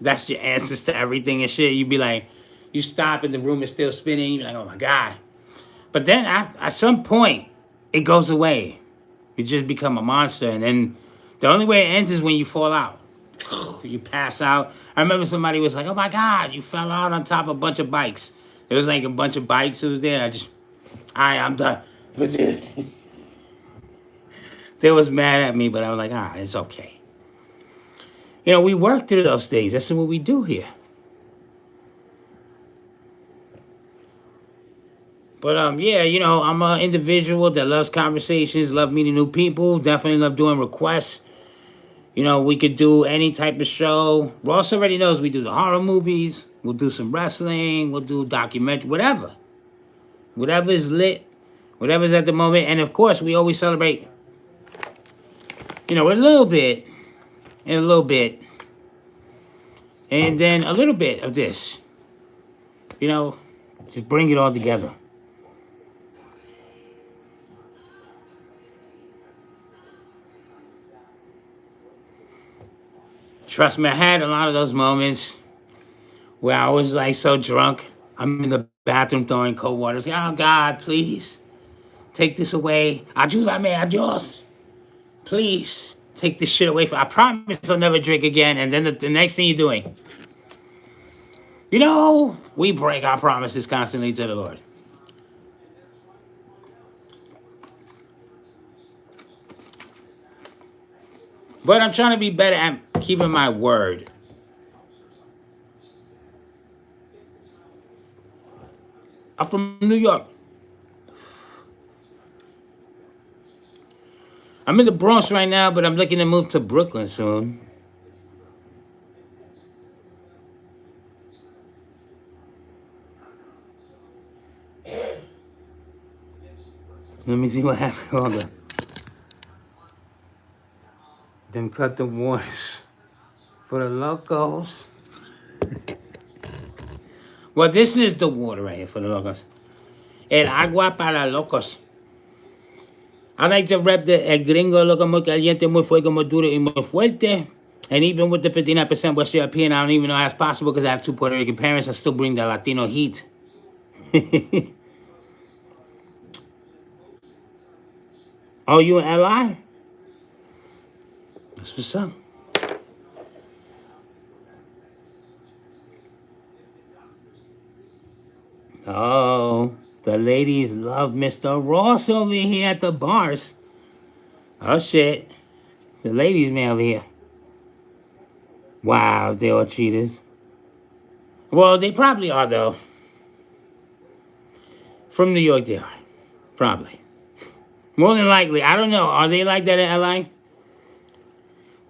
That's your answers to everything and shit. You'd be like, you stop and the room is still spinning. You're like, oh my God. But then at some point, it goes away. You just become a monster. And then the only way it ends is when you fall out. You pass out. I remember somebody was like, oh my God, you fell out on top of a bunch of bikes. It was like a bunch of bikes that was there. And I'm done. They was mad at me, but I was like, it's okay. You know, we work through those things. That's what we do here. But, yeah, you know, I'm an individual that loves conversations, love meeting new people, definitely love doing requests. You know, we could do any type of show. Ross already knows we do the horror movies. We'll do some wrestling. We'll do documentary, whatever. Whatever is lit. Whatever's at the moment. And, of course, we always celebrate, you know, a little bit and a little bit. And then a little bit of this. You know, just bring it all together. Trust me, I had a lot of those moments where I was like so drunk. I'm in the bathroom throwing cold water. Like, oh God, please take this away. Ayúdame, adios. Please take this shit away from me. I promise I'll never drink again. And then the next thing you're doing, you know, we break our promises constantly to the Lord. But I'm trying to be better at keeping my word. I'm from New York. I'm in the Bronx right now, but I'm looking to move to Brooklyn soon. Let me see what happened. Hold on. Then cut the waters for the locals. Well, this is the water right here for the locals. El agua para locos. I like to rep the El Gringo Loco muy caliente, muy fuego, muy duro y muy fuerte. And even with the 59% West European, I don't even know how it's possible because I have 2 Puerto Rican parents. I still bring the Latino heat. Oh, you in LI? That's what's up. Oh, the ladies love Mr. Ross over here at the bars. Oh, shit. The ladies' man over here. Wow, they all cheaters. Well, they probably are, though. From New York, they are. Probably. More than likely. I don't know. Are they like that in LA?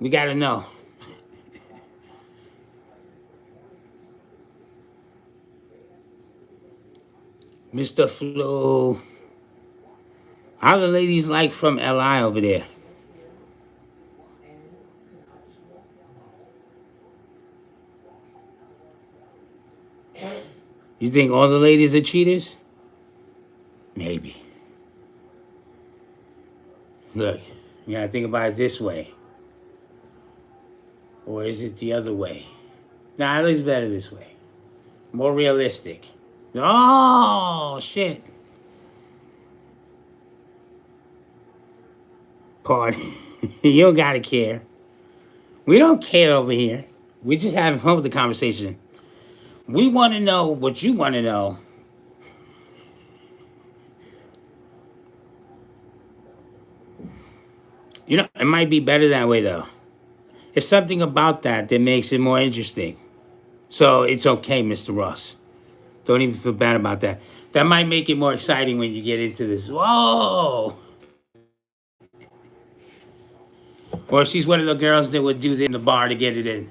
We gotta know. Mr. Flo. How the ladies like from LI over there? You think all the ladies are cheaters? Maybe. Look, you gotta think about it this way. Or is it the other way? Nah, it looks better this way. More realistic. Oh, shit. Pardon. You don't gotta care. We don't care over here. We just having fun with the conversation. We want to know what you want to know. You know, it might be better that way, though. There's something about that makes it more interesting. So it's okay, Mr. Ross. Don't even feel bad about that. That might make it more exciting when you get into this. Whoa! Or she's one of the girls that would do this in the bar to get it in.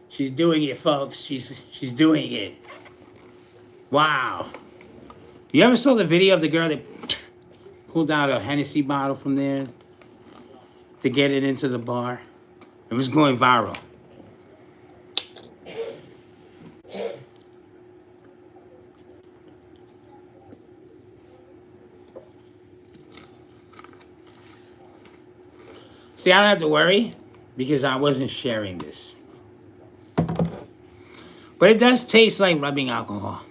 She's doing it, folks. She's doing it. Wow. You ever saw the video of the girl that pulled out a Hennessy bottle from there to get it into the bar? It was going viral. See, I don't have to worry because I wasn't sharing this. But it does taste like rubbing alcohol.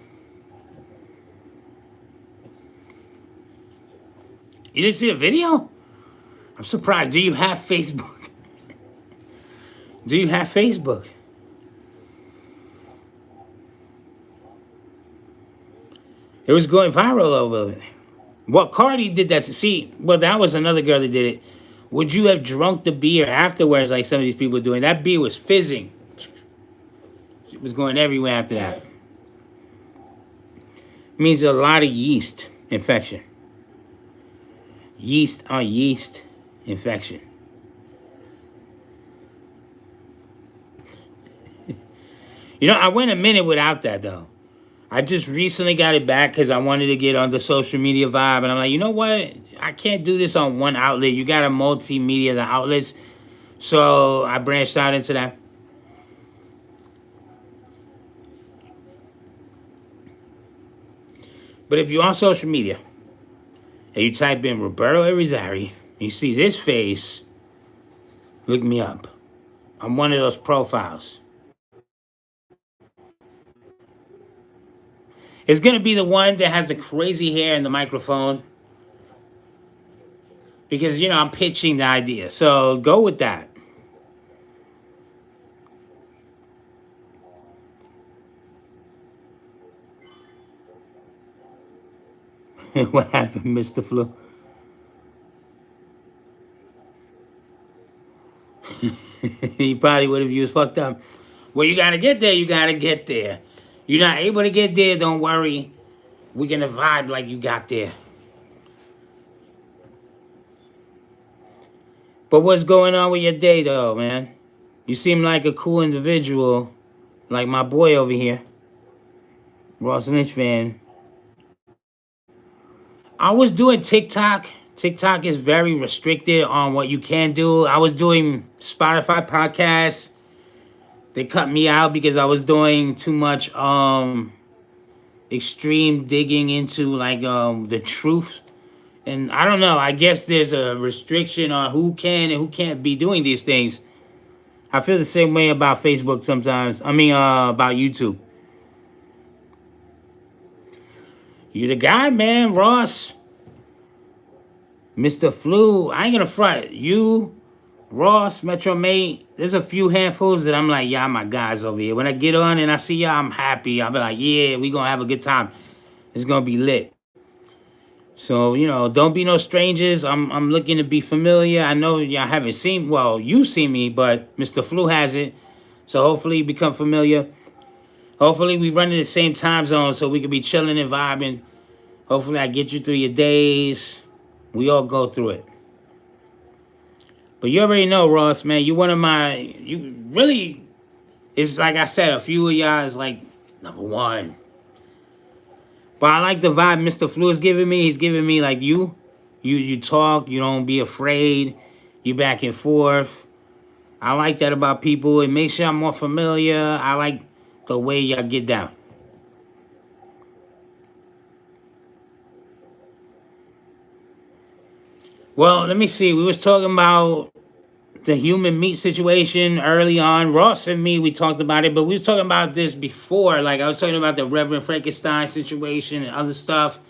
You didn't see the video? I'm surprised. Do you have Facebook? Do you have Facebook? It was going viral over there. Well, Cardi did that. See, well, that was another girl that did it. Would you have drunk the beer afterwards like some of these people are doing? That beer was fizzing. It was going everywhere after that. It means a lot of yeast infection. Yeast on yeast infection. You know, I went a minute without that, though. I just recently got it back because I wanted to get on the social media vibe. And I'm like, you know what? I can't do this on one outlet. You got a multimedia outlets. So I branched out into that. But if you're on social media and you type in Roberto Irizarry, you see this face, look me up. I'm one of those profiles. It's going to be the one that has the crazy hair and the microphone. Because, you know, I'm pitching the idea. So go with that. What happened, Mr. Flo? He probably would have used fucked up. Well, you got to get there. You got to get there. You're not able to get there, don't worry. We're going to vibe like you got there. But what's going on with your day, though, man? You seem like a cool individual, like my boy over here, Ross Lynch fan. I was doing TikTok. TikTok is very restricted on what you can do. I was doing Spotify podcasts. They cut me out because I was doing too much extreme digging into like the truth. And I don't know, I guess there's a restriction on who can and who can't be doing these things. I feel the same way about Facebook sometimes. I mean, about YouTube. You the guy, man, Ross. Mr. Flu. I ain't gonna front. You, Ross, Metro Mate. There's a few handfuls that I'm like, y'all my guys over here. When I get on and I see y'all, I'm happy. I'll be like, yeah, we gonna have a good time. It's gonna be lit. So, you know, don't be no strangers. I'm looking to be familiar. I know y'all haven't seen, well, you see me, but Mr. Flu has it. So hopefully you become familiar. Hopefully we run in the same time zone so we can be chilling and vibing. Hopefully I get you through your days. We all go through it. But you already know, Ross, man, you one of my, you really, it's like I said, a few of y'all is like number one. But I like the vibe Mr. Flu is giving me. He's giving me like you talk, you don't be afraid, you back and forth. I like that about people. It makes y'all more familiar. I like the way y'all get down. Well, let me see. We was talking about the human meat situation early on. Ross and me, we talked about it, but we was talking about this before. Like, I was talking about the Reverend Frankenstein situation and other stuff,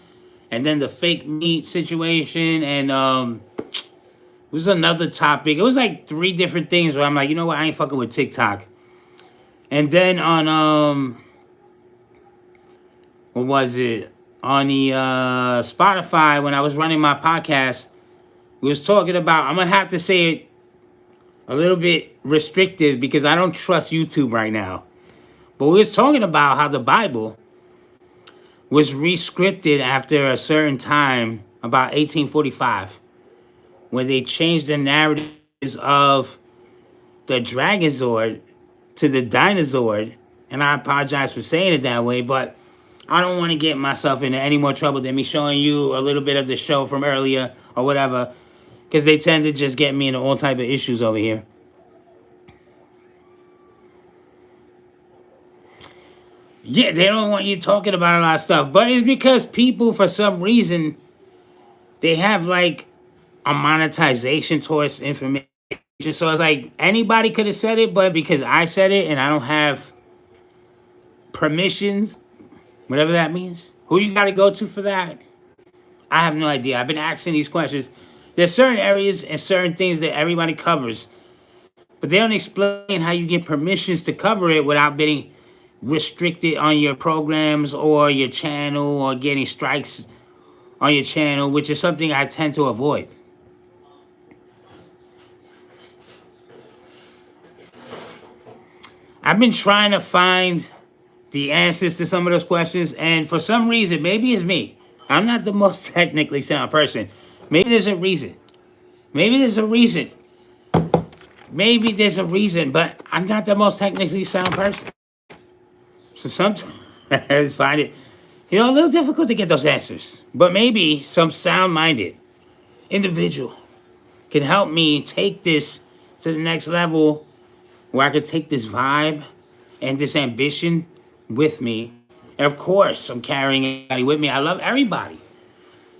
and then the fake meat situation, and it was another topic. It was like 3 different things where I'm like, you know what, I ain't fucking with TikTok. And then on what was it? On the Spotify, when I was running my podcast, we was talking about, I'm gonna have to say it a little bit restrictive because I don't trust YouTube right now. But we was talking about how the Bible was re-scripted after a certain time, about 1845, when they changed the narratives of the Dragonzord to the Dinosaur. And I apologize for saying it that way, but I don't want to get myself into any more trouble than me showing you a little bit of the show from earlier or whatever, because they tend to just get me into all type of issues over here. Yeah, they don't want you talking about a lot of stuff. But it's because people, for some reason, they have like a monetization towards information. So it's like anybody could have said it, but because I said it and I don't have permissions, whatever that means, who you got to go to for that? I have no idea. I've been asking these questions. There's certain areas and certain things that everybody covers, but they don't explain how you get permissions to cover it without being restricted on your programs or your channel or getting strikes on your channel, which is something I tend to avoid. I've been trying to find the answers to some of those questions, and for some reason, maybe it's me. I'm not the most technically sound person. Maybe there's a reason. Maybe there's a reason. Maybe there's a reason, but I'm not the most technically sound person. So sometimes I find it, you know, a little difficult to get those answers. But maybe some sound-minded individual can help me take this to the next level where I could take this vibe and this ambition with me. And of course, I'm carrying everybody with me. I love everybody.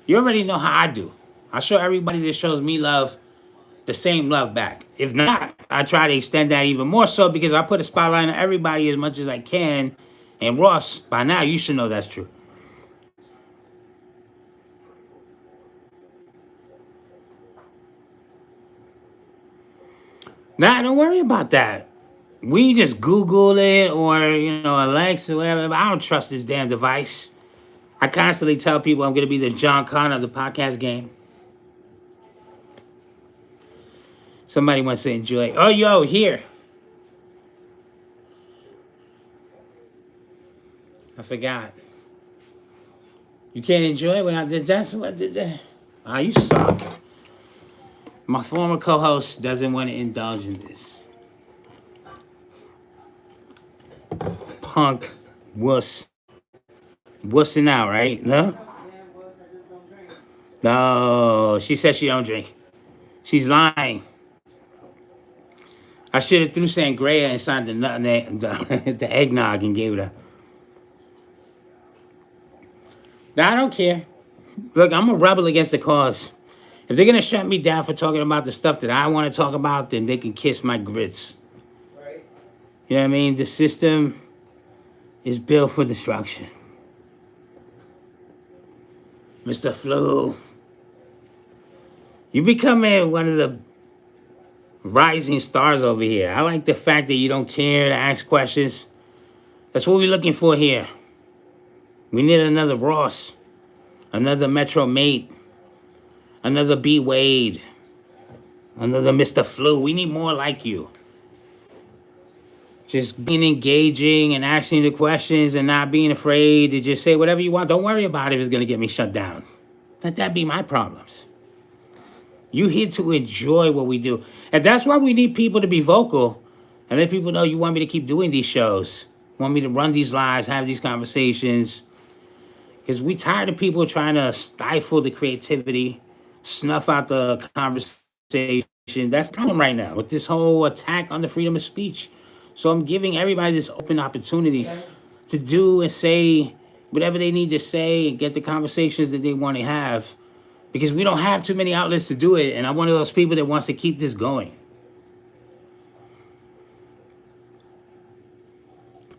You already know how I do. I show everybody that shows me love the same love back. If not, I try to extend that even more so because I put a spotlight on everybody as much as I can. And Ross, by now, you should know that's true. Nah, don't worry about that. We just Google it or, you know, Alexa, whatever. But I don't trust this damn device. I constantly tell people I'm going to be the John Connor of the podcast game. Somebody wants to enjoy. Oh, yo, here. I forgot. You can't enjoy it when I did that? So I did that. Ah, you suck. My former co-host doesn't want to indulge in this. Punk wuss. Wussing out, right? No? No, she said she don't drink. She's lying. I should have threw sangria inside the eggnog and gave it a... Nah, I don't care. Look, I'm a rebel against the cause. If they're going to shut me down for talking about the stuff that I want to talk about, then they can kiss my grits. You know what I mean? The system is built for destruction. Mr. Flu, you becoming one of the rising stars over here. I like the fact that you don't care to ask questions. That's what we're looking for here. We need another Ross, another Metro Mate, another B Wade, another Mr. Flu. We need more like you. Just being engaging and asking the questions and not being afraid to just say whatever you want. Don't worry about it if it's going to get me shut down. Let that be my problems. You here to enjoy what we do. And that's why we need people to be vocal and let people know you want me to keep doing these shows. Want me to run these lives, have these conversations. Because we tired of people trying to stifle the creativity, snuff out the conversation. That's the problem right now with this whole attack on the freedom of speech. So I'm giving everybody this open opportunity to do and say whatever they need to say and get the conversations that they want to have. Because we don't have too many outlets to do it. And I'm one of those people that wants to keep this going.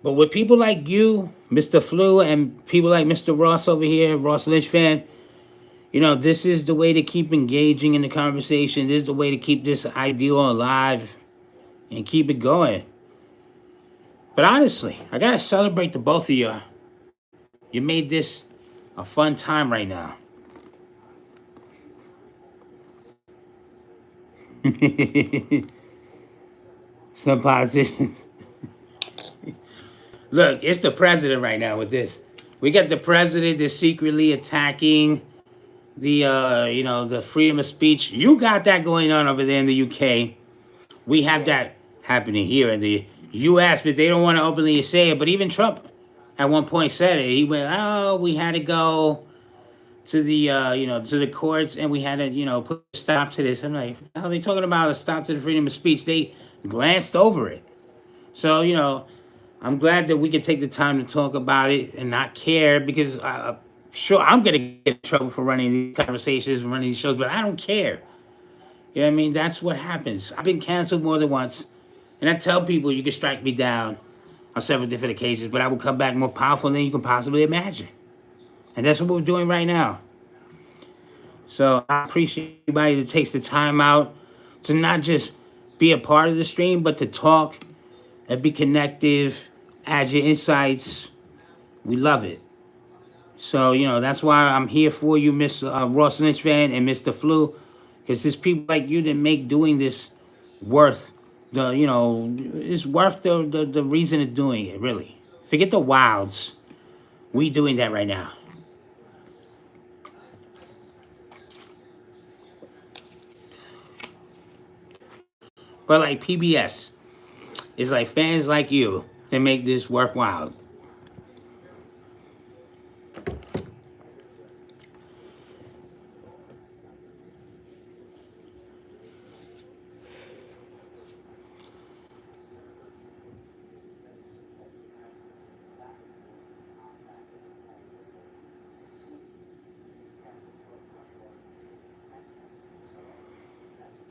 But with people like you, Mr. Flu, and people like Mr. Ross over here, Ross Lynch fan, you know, this is the way to keep engaging in the conversation. This is the way to keep this ideal alive and keep it going. But honestly, I got to celebrate the both of you. You made this a fun time right now. Some politicians. Look, it's the president right now with this. We got the president that's secretly attacking the, you know, the freedom of speech. You got that going on over there in the UK. We have that happening here in the U.S., but they don't want to openly say it. But even Trump at one point said it. He went, oh, we had to go to the, you know, to the courts, and we had to, you know, put a stop to this. I'm like, how are they talking about a stop to the freedom of speech? They glanced over it. So, you know, I'm glad that we can take the time to talk about it and not care, because sure, I'm going to get in trouble for running these conversations and running these shows, but I don't care. You know what I mean? That's what happens. I've been canceled more than once. And I tell people you can strike me down on several different occasions, but I will come back more powerful than you can possibly imagine. And that's what we're doing right now. So I appreciate anybody that takes the time out to not just be a part of the stream, but to talk and be connective, add your insights. We love it. So, you know, that's why I'm here for you, Mr. Ross Lynch fan and Mr. Flu, because there's people like you that make doing this worth the, you know, it's worth the reason of doing it, really. Forget the wilds. We doing that right now. But like PBS, it's like fans like you that make this worthwhile.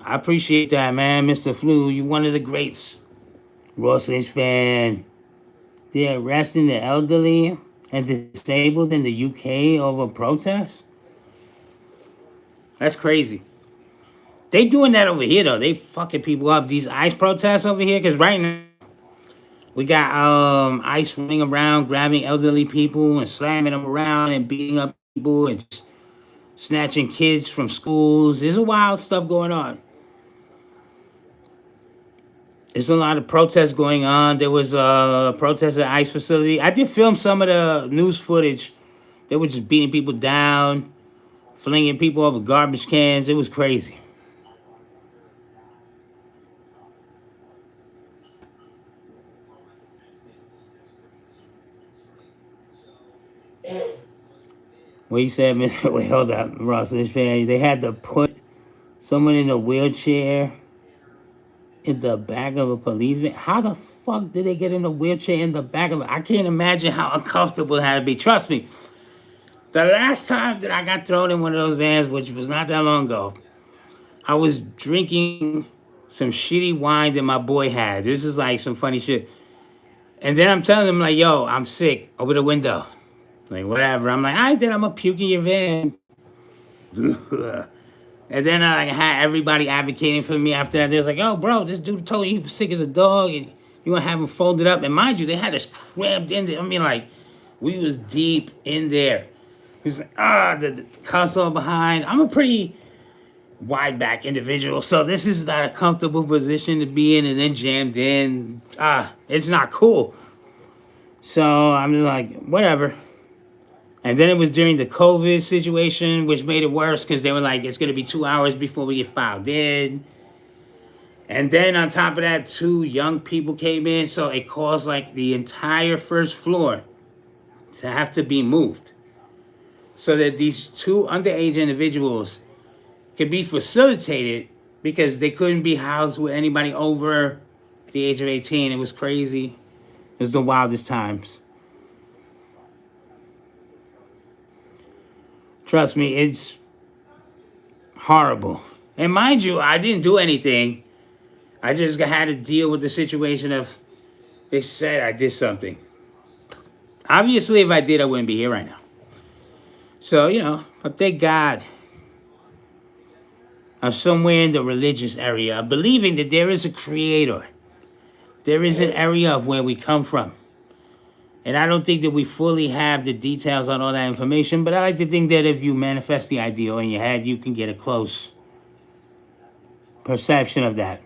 I appreciate that, man. Mr. Flu, you're one of the greats. Ross Lynch fan. They're arresting the elderly and disabled in the UK over protests? That's crazy. They doing that over here, though. They fucking people up. These ICE protests over here, because right now, we got ICE running around, grabbing elderly people and slamming them around and beating up people and just snatching kids from schools. There's a wild stuff going on. There's a lot of protests going on. There was a protest at ICE facility. I did film some of the news footage. They were just beating people down, flinging people over garbage cans. It was crazy. What you said, Mr. Wait, hold up, Ross Lynch fan. They had to put someone in a wheelchair in the back of a policeman. How the fuck did they get in a wheelchair in the back of it? I can't imagine how uncomfortable it had to be. Trust me, the last time that I got thrown in one of those vans, which was not that long ago, I was drinking some shitty wine that my boy had. This is like some funny shit. And then I'm telling them, like, yo, I'm sick. Over the window. Like, whatever. I'm like, all right, then I'm going to puke in your van. And then I had everybody advocating for me after that. They was like, oh, bro, this dude told you he was sick as a dog. And you want to have him folded up. And mind you, they had us crammed in there. I mean, like, we was deep in there. He was like, the console behind. I'm a pretty wide back individual. So this is not a comfortable position to be in and then jammed in. It's not cool. So I'm just like, whatever. And then it was during the COVID situation, which made it worse because they were like, it's going to be 2 hours before we get filed in. And then on top of that, 2 young people came in. So it caused like the entire first floor to have to be moved. So that these 2 underage individuals could be facilitated because they couldn't be housed with anybody over the age of 18. It was crazy. It was the wildest times. Trust me, it's horrible. And mind you, I didn't do anything. I just had to deal with the situation of they said I did something. Obviously, if I did, I wouldn't be here right now. So, you know, but thank God I'm somewhere in the religious area, believing that there is a creator. There is an area of where we come from. And I don't think that we fully have the details on all that information, but I like to think that if you manifest the ideal in your head, you can get a close perception of that.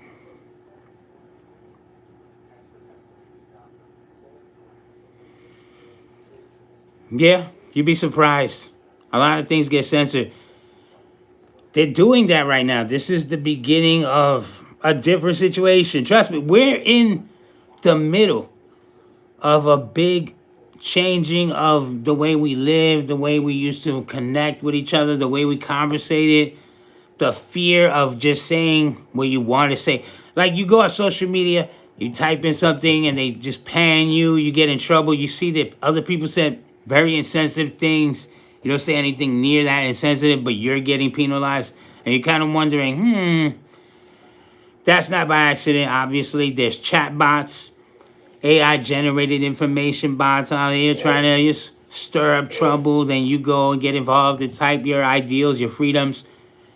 Yeah, you'd be surprised. A lot of things get censored. They're doing that right now. This is the beginning of a different situation. Trust me, we're in the middle of a big changing of the way we live, the way we used to connect with each other, the way we conversated, the fear of just saying what you want to say. Like you go on social media, you type in something and they just pan you, you get in trouble. You see that other people said very insensitive things. You don't say anything near that insensitive, but you're getting penalized. And you're kind of wondering, that's not by accident, obviously. There's chat bots. AI-generated information bots out here trying to just stir up trouble. Then you go and get involved and type your ideals, your freedoms,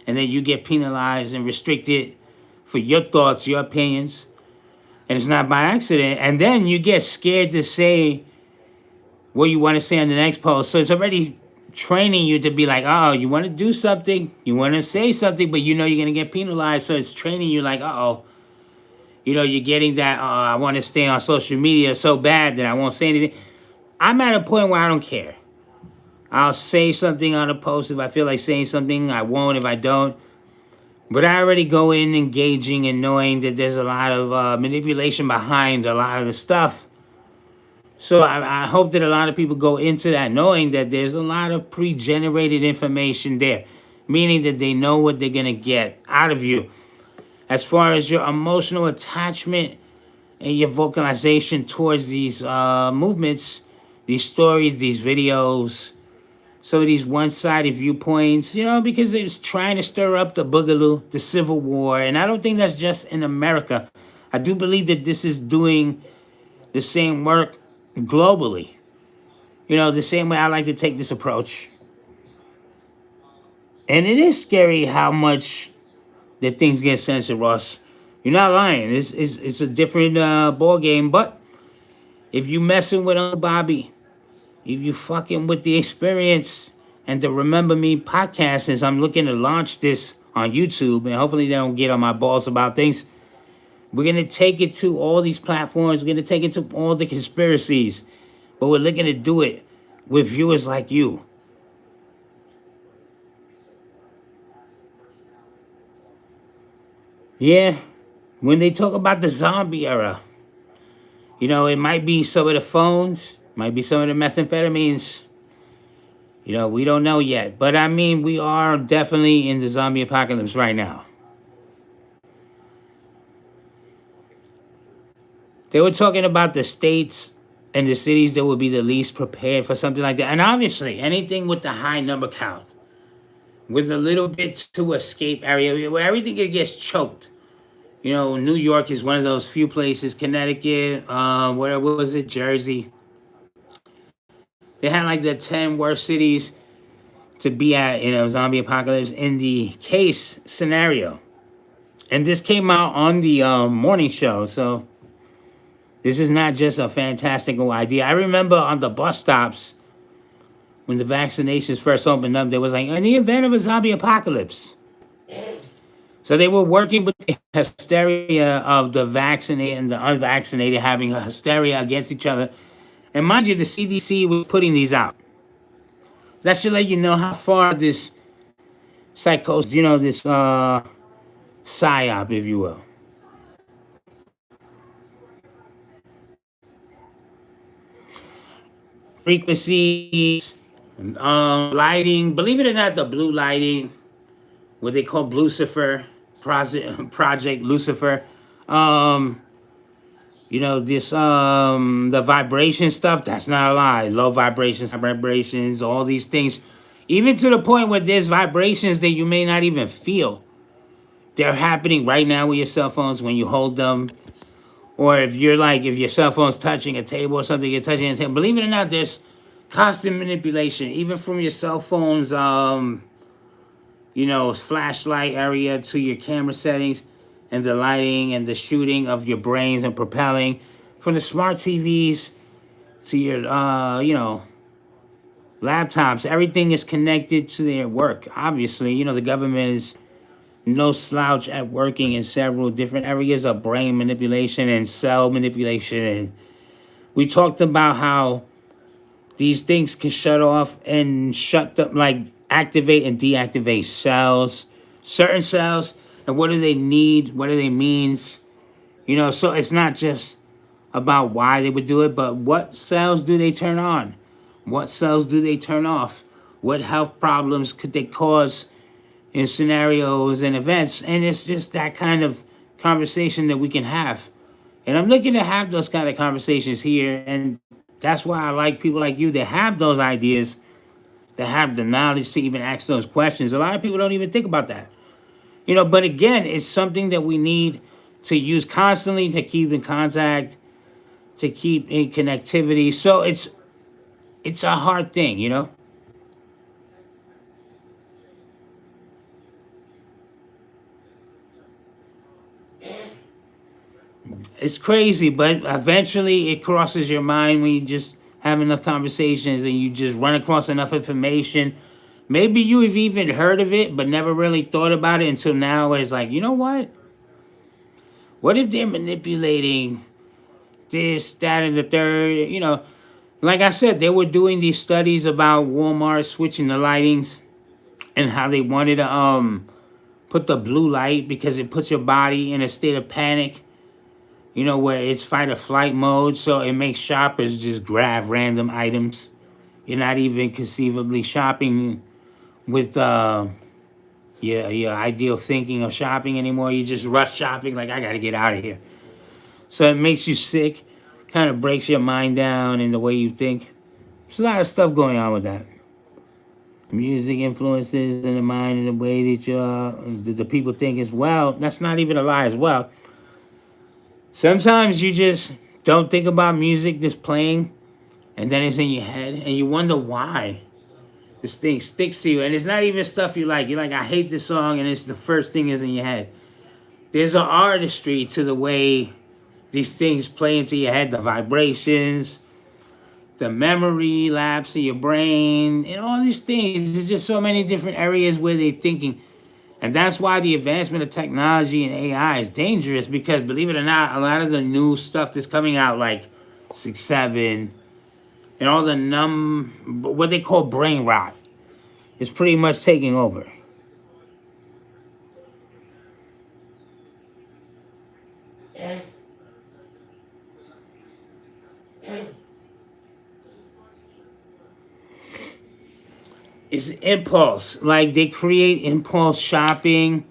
and then you get penalized and restricted for your thoughts, your opinions. And it's not by accident. And then you get scared to say what you want to say on the next post. So it's already training you to be like, oh, you want to do something, you want to say something, but you know you're going to get penalized. So it's training you like, you know, you're getting that, I want to stay on social media so bad that I won't say anything. I'm at a point where I don't care. I'll say something on a post if I feel like saying something. I won't if I don't. But I already go in engaging and knowing that there's a lot of manipulation behind a lot of the stuff. So I hope that a lot of people go into that knowing that there's a lot of pre-generated information there. Meaning that they know what they're going to get out of you. As far as your emotional attachment and your vocalization towards these movements, these stories, these videos, some of these one-sided viewpoints, you know, because it's trying to stir up the boogaloo, the civil war. And I don't think that's just in America. I do believe that this is doing the same work globally. You know, the same way I like to take this approach. And it is scary how much that things get censored, Ross. You're not lying. It's a different ball game. But if you messing with Uncle Bobby, if you fucking with the experience and the Remember Me podcast, as I'm looking to launch this on YouTube, and hopefully they don't get on my balls about things, we're going to take it to all these platforms. We're going to take it to all the conspiracies. But we're looking to do it with viewers like you. Yeah, when they talk about the zombie era, you know, it might be some of the phones, might be some of the methamphetamines. You know, we don't know yet. But I mean, we are definitely in the zombie apocalypse right now. They were talking about the states and the cities that would be the least prepared for something like that. And obviously, anything with the high number count, with a little bit to escape area, where everything gets choked. You know, New York is one of those few places. Connecticut, where was it? Jersey. They had like the 10 worst cities to be at in a zombie apocalypse in the case scenario. And this came out on the morning show. So this is not just a fantastical idea. I remember on the bus stops when the vaccinations first opened up, there was like, in the event of a zombie apocalypse. So they were working with the hysteria of the vaccinated and the unvaccinated having a hysteria against each other. And mind you, the CDC was putting these out. That should let you know how far this psychosis, this psyop, if you will. Frequencies, lighting. Believe it or not, the blue lighting, what they call Lucifer, Project Lucifer. This the vibration stuff, that's not a lie. Low vibrations, all these things. Even to the point where there's vibrations that you may not even feel. They're happening right now with your cell phones when you hold them. Or if your cell phone's touching a table or something, you're touching a table. Believe it or not, there's constant manipulation, even from your cell phone's, flashlight area to your camera settings and the lighting and the shooting of your brains and propelling. From the smart TVs to your, laptops, everything is connected to their work. Obviously, the government is no slouch at working in several different areas of brain manipulation and cell manipulation. And we talked about how these things can shut off and activate and deactivate cells, certain cells, and what do they need, what do they means. So it's not just about why they would do it, but what cells do they turn on? What cells do they turn off? What health problems could they cause in scenarios and events? And it's just that kind of conversation that we can have. And I'm looking to have those kind of conversations here. And that's why I like people like you that have those ideas, that have the knowledge to even ask those questions. A lot of people don't even think about that. But again, it's something that we need to use constantly to keep in contact, to keep in connectivity. So it's a hard thing, It's crazy, but eventually it crosses your mind when you just have enough conversations and you just run across enough information. Maybe you have even heard of it, but never really thought about it until now, where it's like, you know what? What if they're manipulating this, that, and the third? Like I said, they were doing these studies about Walmart switching the lightings and how they wanted to put the blue light because it puts your body in a state of panic, where it's fight or flight mode. So it makes shoppers just grab random items. You're not even conceivably shopping with your ideal thinking of shopping anymore. You just rush shopping like, I got to get out of here. So it makes you sick, kind of breaks your mind down in the way you think. There's a lot of stuff going on with that. Music influences in the mind in the way that the people think as well. That's not even a lie as well. Sometimes you just don't think about music that's playing, and then it's in your head, and you wonder why this thing sticks to you. And it's not even stuff you like. You're like, I hate this song, and it's the first thing is in your head. There's an artistry to the way these things play into your head, the vibrations, the memory lapse of your brain, and all these things. There's just so many different areas where they're thinking. And that's why the advancement of technology and AI is dangerous, because believe it or not, a lot of the new stuff that's coming out, like 6-7, and all the what they call brain rot, is pretty much taking over. It's impulse. Like, they create impulse shopping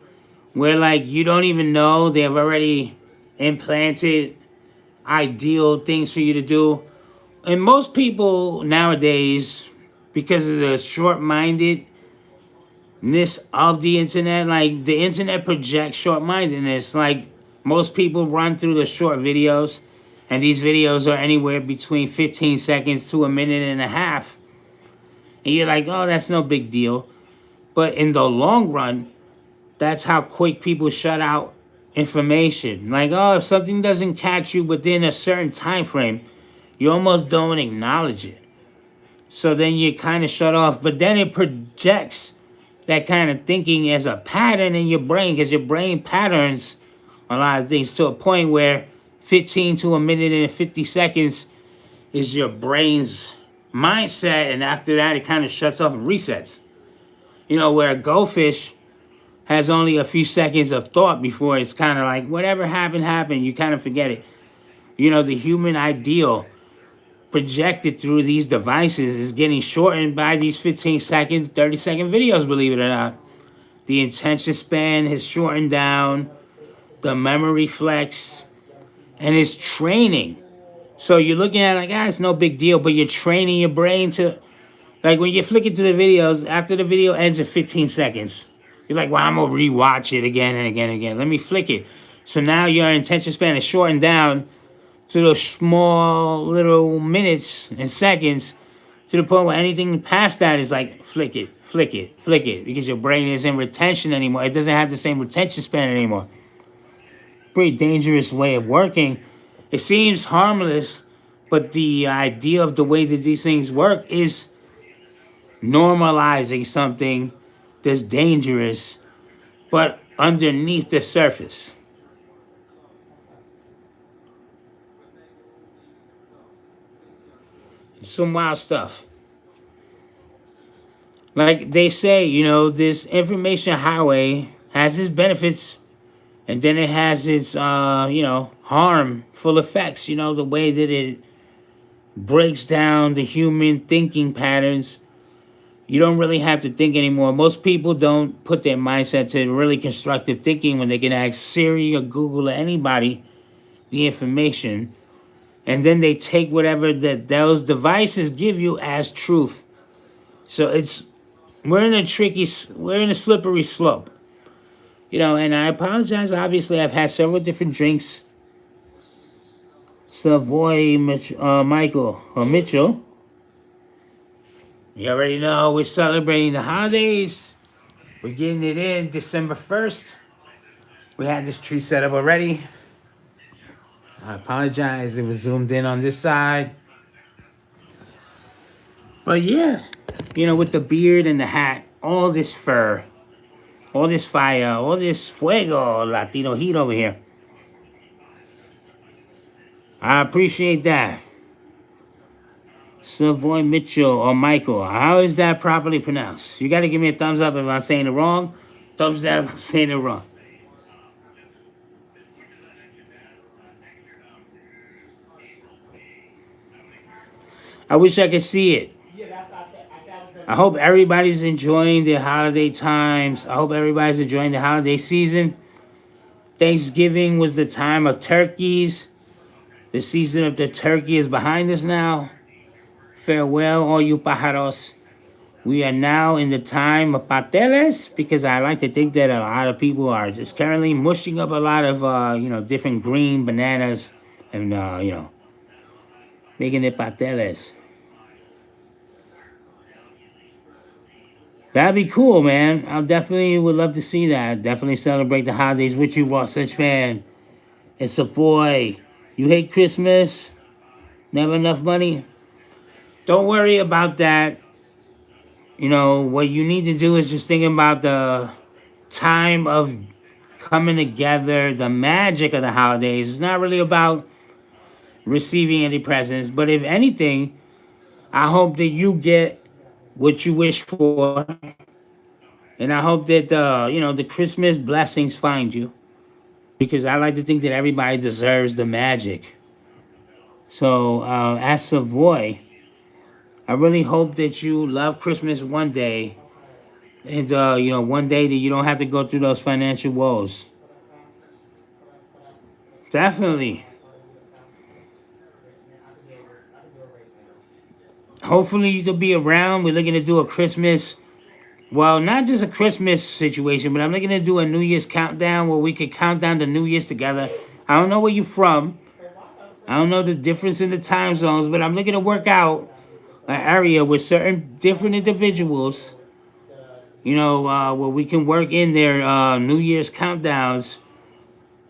where, like, you don't even know they've already implanted ideal things for you to do. And most people nowadays, because of the short-mindedness of the internet, like, the internet projects short-mindedness. Like, Most people run through the short videos, and these videos are anywhere between 15 seconds to a minute and a half. And you're like, oh, that's no big deal. But in the long run, that's how quick people shut out information. Like, oh, if something doesn't catch you within a certain time frame, you almost don't acknowledge it. So then you kind of shut off. But then it projects that kind of thinking as a pattern in your brain, because your brain patterns a lot of things to a point where 15 to a minute and 50 seconds is your brain's mindset, and after that it kind of shuts off and resets. You know, where a goldfish has only a few seconds of thought before it's kind of like, whatever happened, you kind of forget it. You know, the human ideal projected through these devices is getting shortened by these 15-second, 30-second videos, believe it or not. The attention span has shortened down, the memory flex, and it's training. So you're looking at it like, it's no big deal, but you're training your brain to, like when you're flicking through the videos, after the video ends in 15 seconds, you're like, well, I'm going to rewatch it again and again and again. Let me flick it. So now your attention span is shortened down to those small little minutes and seconds, to the point where anything past that is like, flick it, flick it, flick it, because your brain isn't retention anymore. It doesn't have the same retention span anymore. Pretty dangerous way of working. It seems harmless, but the idea of the way that these things work is normalizing something that's dangerous, but underneath the surface. Some wild stuff. Like they say, you know, this information highway has its benefits, and then it has its, harmful effects. You know, the way that it breaks down the human thinking patterns. You don't really have to think anymore. Most people don't put their mindset to really constructive thinking when they can ask Siri or Google or anybody the information. And then they take whatever that those devices give you as truth. So we're in a slippery slope. You know, and I apologize. Obviously, I've had several different drinks. Savoy Mitchell. You already know we're celebrating the holidays. We're getting it in December 1st. We had this tree set up already. I apologize. It was zoomed in on this side. But yeah, you know, with the beard and the hat, all this fur, all this fire, all this fuego, Latino heat over here. I appreciate that. Savoy Mitchell or Michael. How is that properly pronounced? You got to give me a thumbs up if I'm saying it wrong. Thumbs down if I'm saying it wrong. I wish I could see it. I hope everybody's enjoying the holiday times. I hope everybody's enjoying the holiday season. Thanksgiving was the time of turkeys. The season of the turkey is behind us now. Farewell, all you pájaros. We are now in the time of pasteles, because I like to think that a lot of people are just currently mushing up a lot of, different green bananas and, making it pasteles. That'd be cool, man. I definitely would love to see that. Definitely celebrate the holidays with you, Raw Such fan. And Savoy, you hate Christmas? Never enough money? Don't worry about that. You know, what you need to do is just think about the time of coming together, the magic of the holidays. It's not really about receiving any presents, but if anything, I hope that you get what you wish for, and I hope that the Christmas blessings find you, because I like to think that everybody deserves the magic. So as Savoy, I really hope that you love Christmas one day, and one day that you don't have to go through those financial woes. Definitely. Hopefully you could be around. We're looking to do a Christmas Well, not just a Christmas situation, but I'm looking to do a New Year's countdown where we could count down the New Year's together. I don't know where you're from. I don't know the difference in the time zones, but I'm looking to work out an area with certain different individuals, where we can work in their New Year's countdowns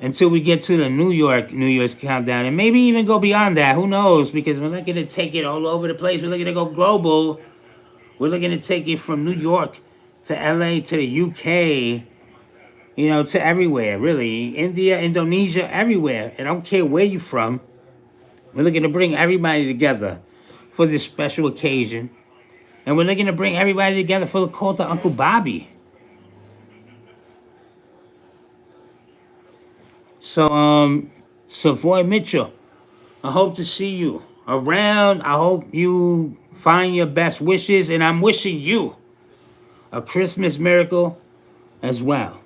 until we get to the New Year's countdown, and maybe even go beyond that. Who knows? Because we're looking to take it all over the place. We're looking to go global. We're looking to take it from New York to LA to the UK, to everywhere, really. India, Indonesia, everywhere. I don't care where you're from. We're looking to bring everybody together for this special occasion. And we're looking to bring everybody together for the cult of Uncle Bobby. So, Savoy Mitchell, I hope to see you around. I hope you find your best wishes. And I'm wishing you a Christmas miracle as well.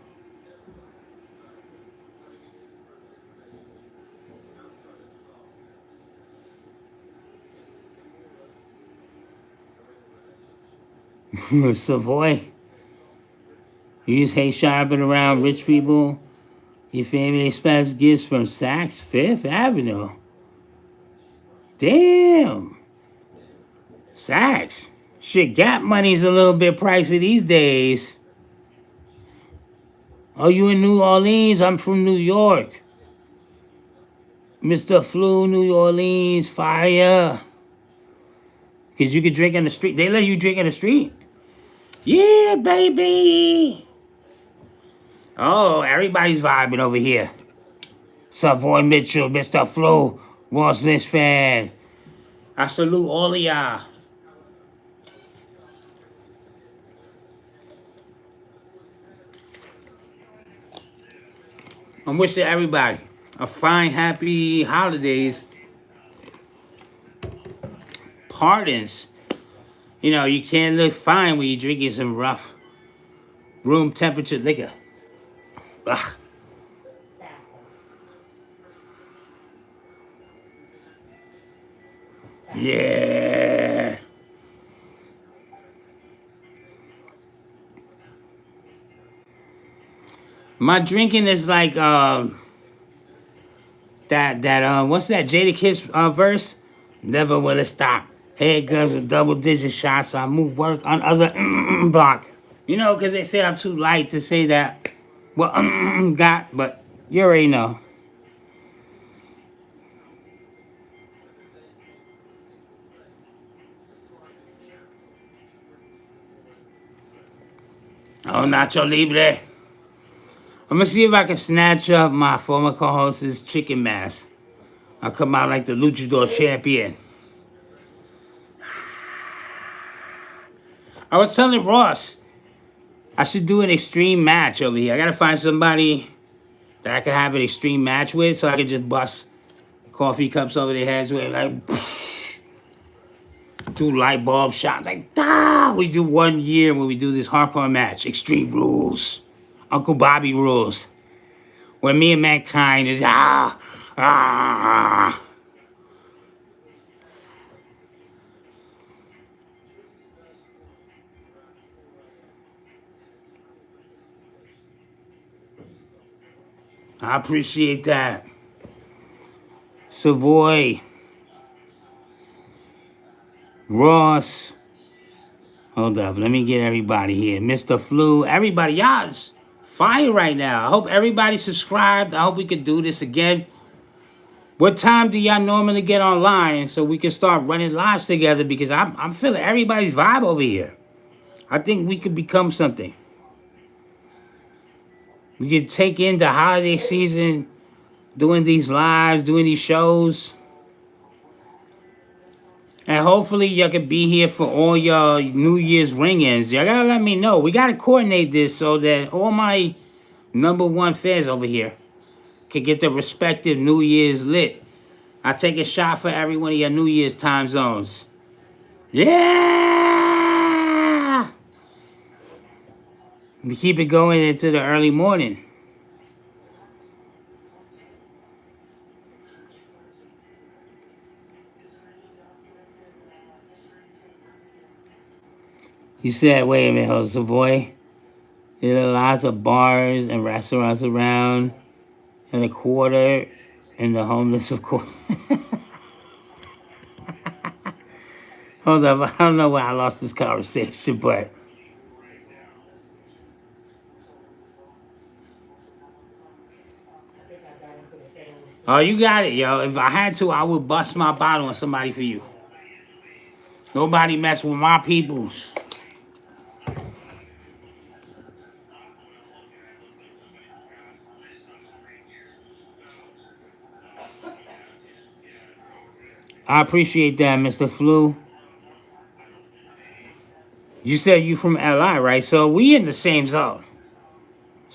Savoy, you just hate shopping around rich people. Your family expects gifts from Saks Fifth Avenue. Damn. Saks. Shit, Gap money's a little bit pricey these days. Oh, you in New Orleans? I'm from New York. Mr. Flu, New Orleans, fire. Because you can drink on the street. They let you drink on the street? Yeah, baby. Oh, everybody's vibing over here. Savoy Mitchell, Mr. Flo, Ross's fan. I salute all of y'all. I'm wishing everybody a fine, happy holidays. Pardons. You can't look fine when you're drinking some rough room temperature liquor. Ugh. Yeah. My drinking is like that what's that Jadakiss verse? Never will it stop. Head guns with double digit shots, so I move work on other block. Because they say I'm too light to say that. Well, got, but you already know. Oh, Nacho Libre. I'm gonna see if I can snatch up my former co-host's chicken mask. I'll come out like the luchador champion. I was telling Ross, I should do an extreme match over here. I gotta find somebody that I can have an extreme match with so I can just bust coffee cups over their heads with, like, do light bulb shots, like, we do 1 year when we do this hardcore match. Extreme rules. Uncle Bobby rules. Where me and Mankind is, I appreciate that. Savoy. Ross. Hold up, let me get everybody here. Mr. Flu, everybody, y'all's fire right now. I hope everybody subscribed. I hope we could do this again. What time do y'all normally get online so we can start running lives together? Because I'm feeling everybody's vibe over here. I think we could become something. We could take in the holiday season, doing these lives, doing these shows. And hopefully y'all can be here for all your New Year's ring-ins. Y'all gotta let me know. We gotta coordinate this so that all my #1 fans over here can get the respective New Year's lit. I take a shot for every one of your New Year's time zones. Yeah! We keep it going into the early morning. You said, wait a minute, hold Savoy. There are lots of bars and restaurants around, and a quarter, and the homeless, of course. Hold up, I don't know why I lost this conversation, but oh, you got it, yo. If I had to, I would bust my bottle on somebody for you. Nobody mess with my peoples. I appreciate that, Mr. Flu. You said you from LI, right? So we in the same zone.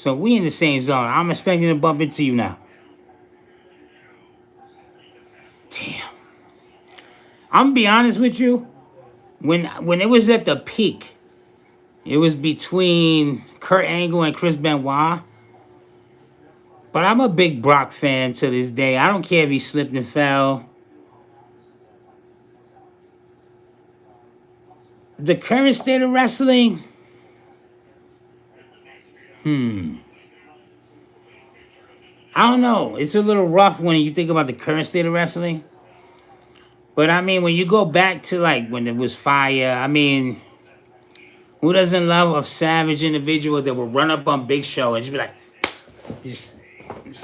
I'm expecting to bump into you now. Damn. I'm gonna be honest with you. When it was at the peak, it was between Kurt Angle and Chris Benoit. But I'm a big Brock fan to this day. I don't care if he slipped and fell. The current state of wrestling, I don't know. It's a little rough when you think about the current state of wrestling. But I mean, when you go back to like when it was fire, I mean, who doesn't love a savage individual that will run up on Big Show and just be like, just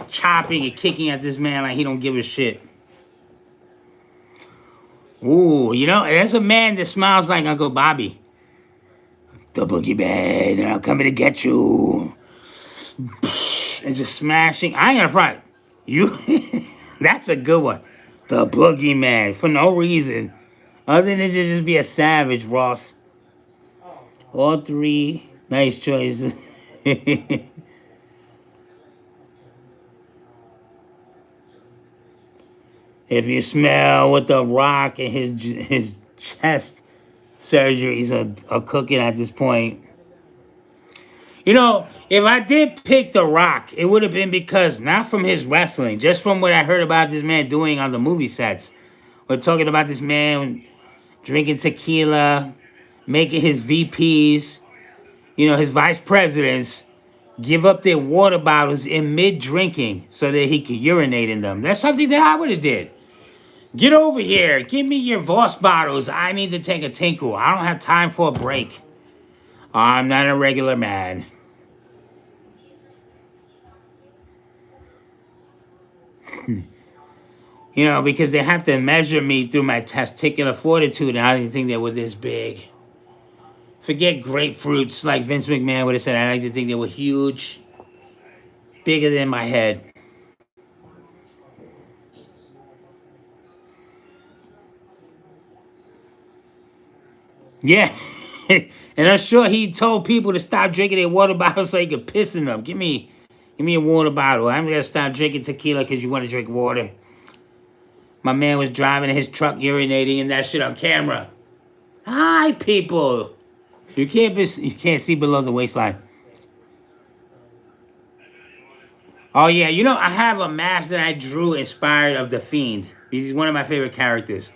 chopping and kicking at this man like he don't give a shit. Ooh, you know, there's a man that smiles like Uncle Bobby. The boogeyman, and I'm coming to get you. And just smashing. I ain't gonna front. You, that's a good one. The boogeyman, for no reason. Other than to just be a savage, Ross. All three, nice choices. If you smell what The Rock and his chest surgeries are cooking at this point. You know, if I did pick The Rock, it would have been because, not from his wrestling, just from what I heard about this man doing on the movie sets. We're talking about this man drinking tequila, making his VPs, you know, his vice presidents, give up their water bottles in mid-drinking so that he could urinate in them. That's something that I would have did. Get over here. Give me your Voss bottles. I need to take a tinkle. I don't have time for a break. I'm not a regular man. You know, because they have to measure me through my testicular fortitude, and I didn't think they were this big. Forget grapefruits like Vince McMahon would have said. I like to think they were huge. Bigger than my head. Yeah. And I'm sure he told people to stop drinking their water bottles so he could piss in them. Give me a water bottle. I'm going to stop drinking tequila because you want to drink water. My man was driving in his truck urinating and that shit on camera. Hi, people. You can't see below the waistline. Oh, yeah. You know, I have a mask that I drew inspired of The Fiend. He's one of my favorite characters.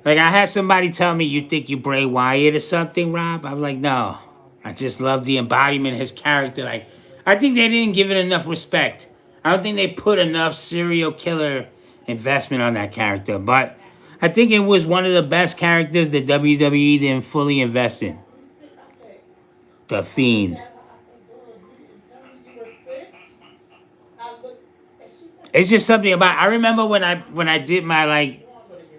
Like, I had somebody tell me, you think you Bray Wyatt or something, Rob? I was like, no. I just love the embodiment of his character. Like, I think they didn't give it enough respect. I don't think they put enough serial killer investment on that character. But I think it was one of the best characters that WWE didn't fully invest in. The Fiend. It's just something about... I remember when I did my, like...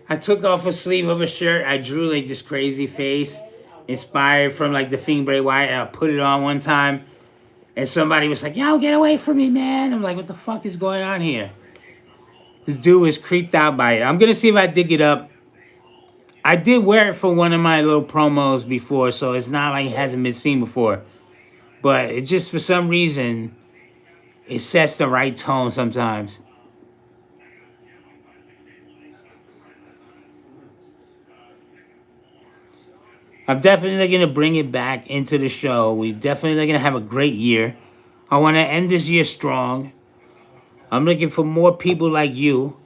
I took off a sleeve of a shirt. I drew like this crazy face inspired from like The Fiend Bray Wyatt. And I put it on one time. And somebody was like, yo, get away from me, man. I'm like, what the fuck is going on here? This dude was creeped out by it. I'm going to see if I dig it up. I did wear it for one of my little promos before. So it's not like it hasn't been seen before. But it just, for some reason, it sets the right tone sometimes. I'm definitely going to bring it back into the show. We're definitely going to have a great year. I want to end this year strong. I'm looking for more people like you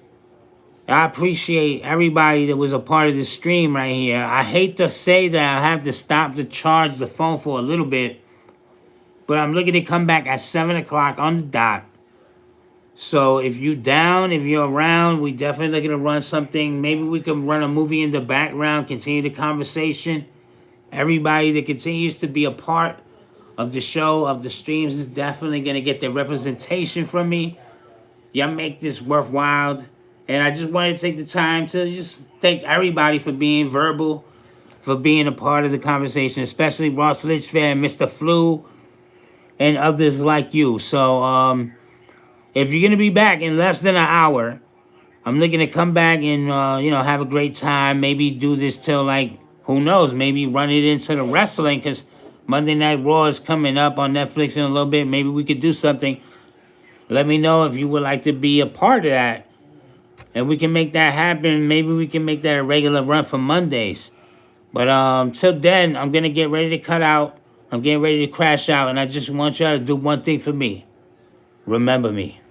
I appreciate everybody that was a part of the stream right here. I hate to say that I have to stop to charge the phone for a little bit, but I'm looking to come back at 7 o'clock on the dot. So if you down, if you're around, we definitely looking to run something. Maybe we can run a movie in the background, continue the conversation. Everybody that continues to be a part of the show, of the streams, is definitely going to get the representation from me. Y'all make this worthwhile. And I just wanted to take the time to just thank everybody for being verbal, for being a part of the conversation, especially Ross Lich fan, Mr. Flu, and others like you. So, if you're going to be back in less than an hour, I'm looking to come back and, have a great time. Maybe do this till, like, who knows, maybe run it into the wrestling, because Monday Night Raw is coming up on Netflix in a little bit. Maybe we could do something. Let me know if you would like to be a part of that. And we can make that happen. Maybe we can make that a regular run for Mondays. But till then, I'm going to get ready to cut out. I'm getting ready to crash out. And I just want y'all to do one thing for me. Remember me.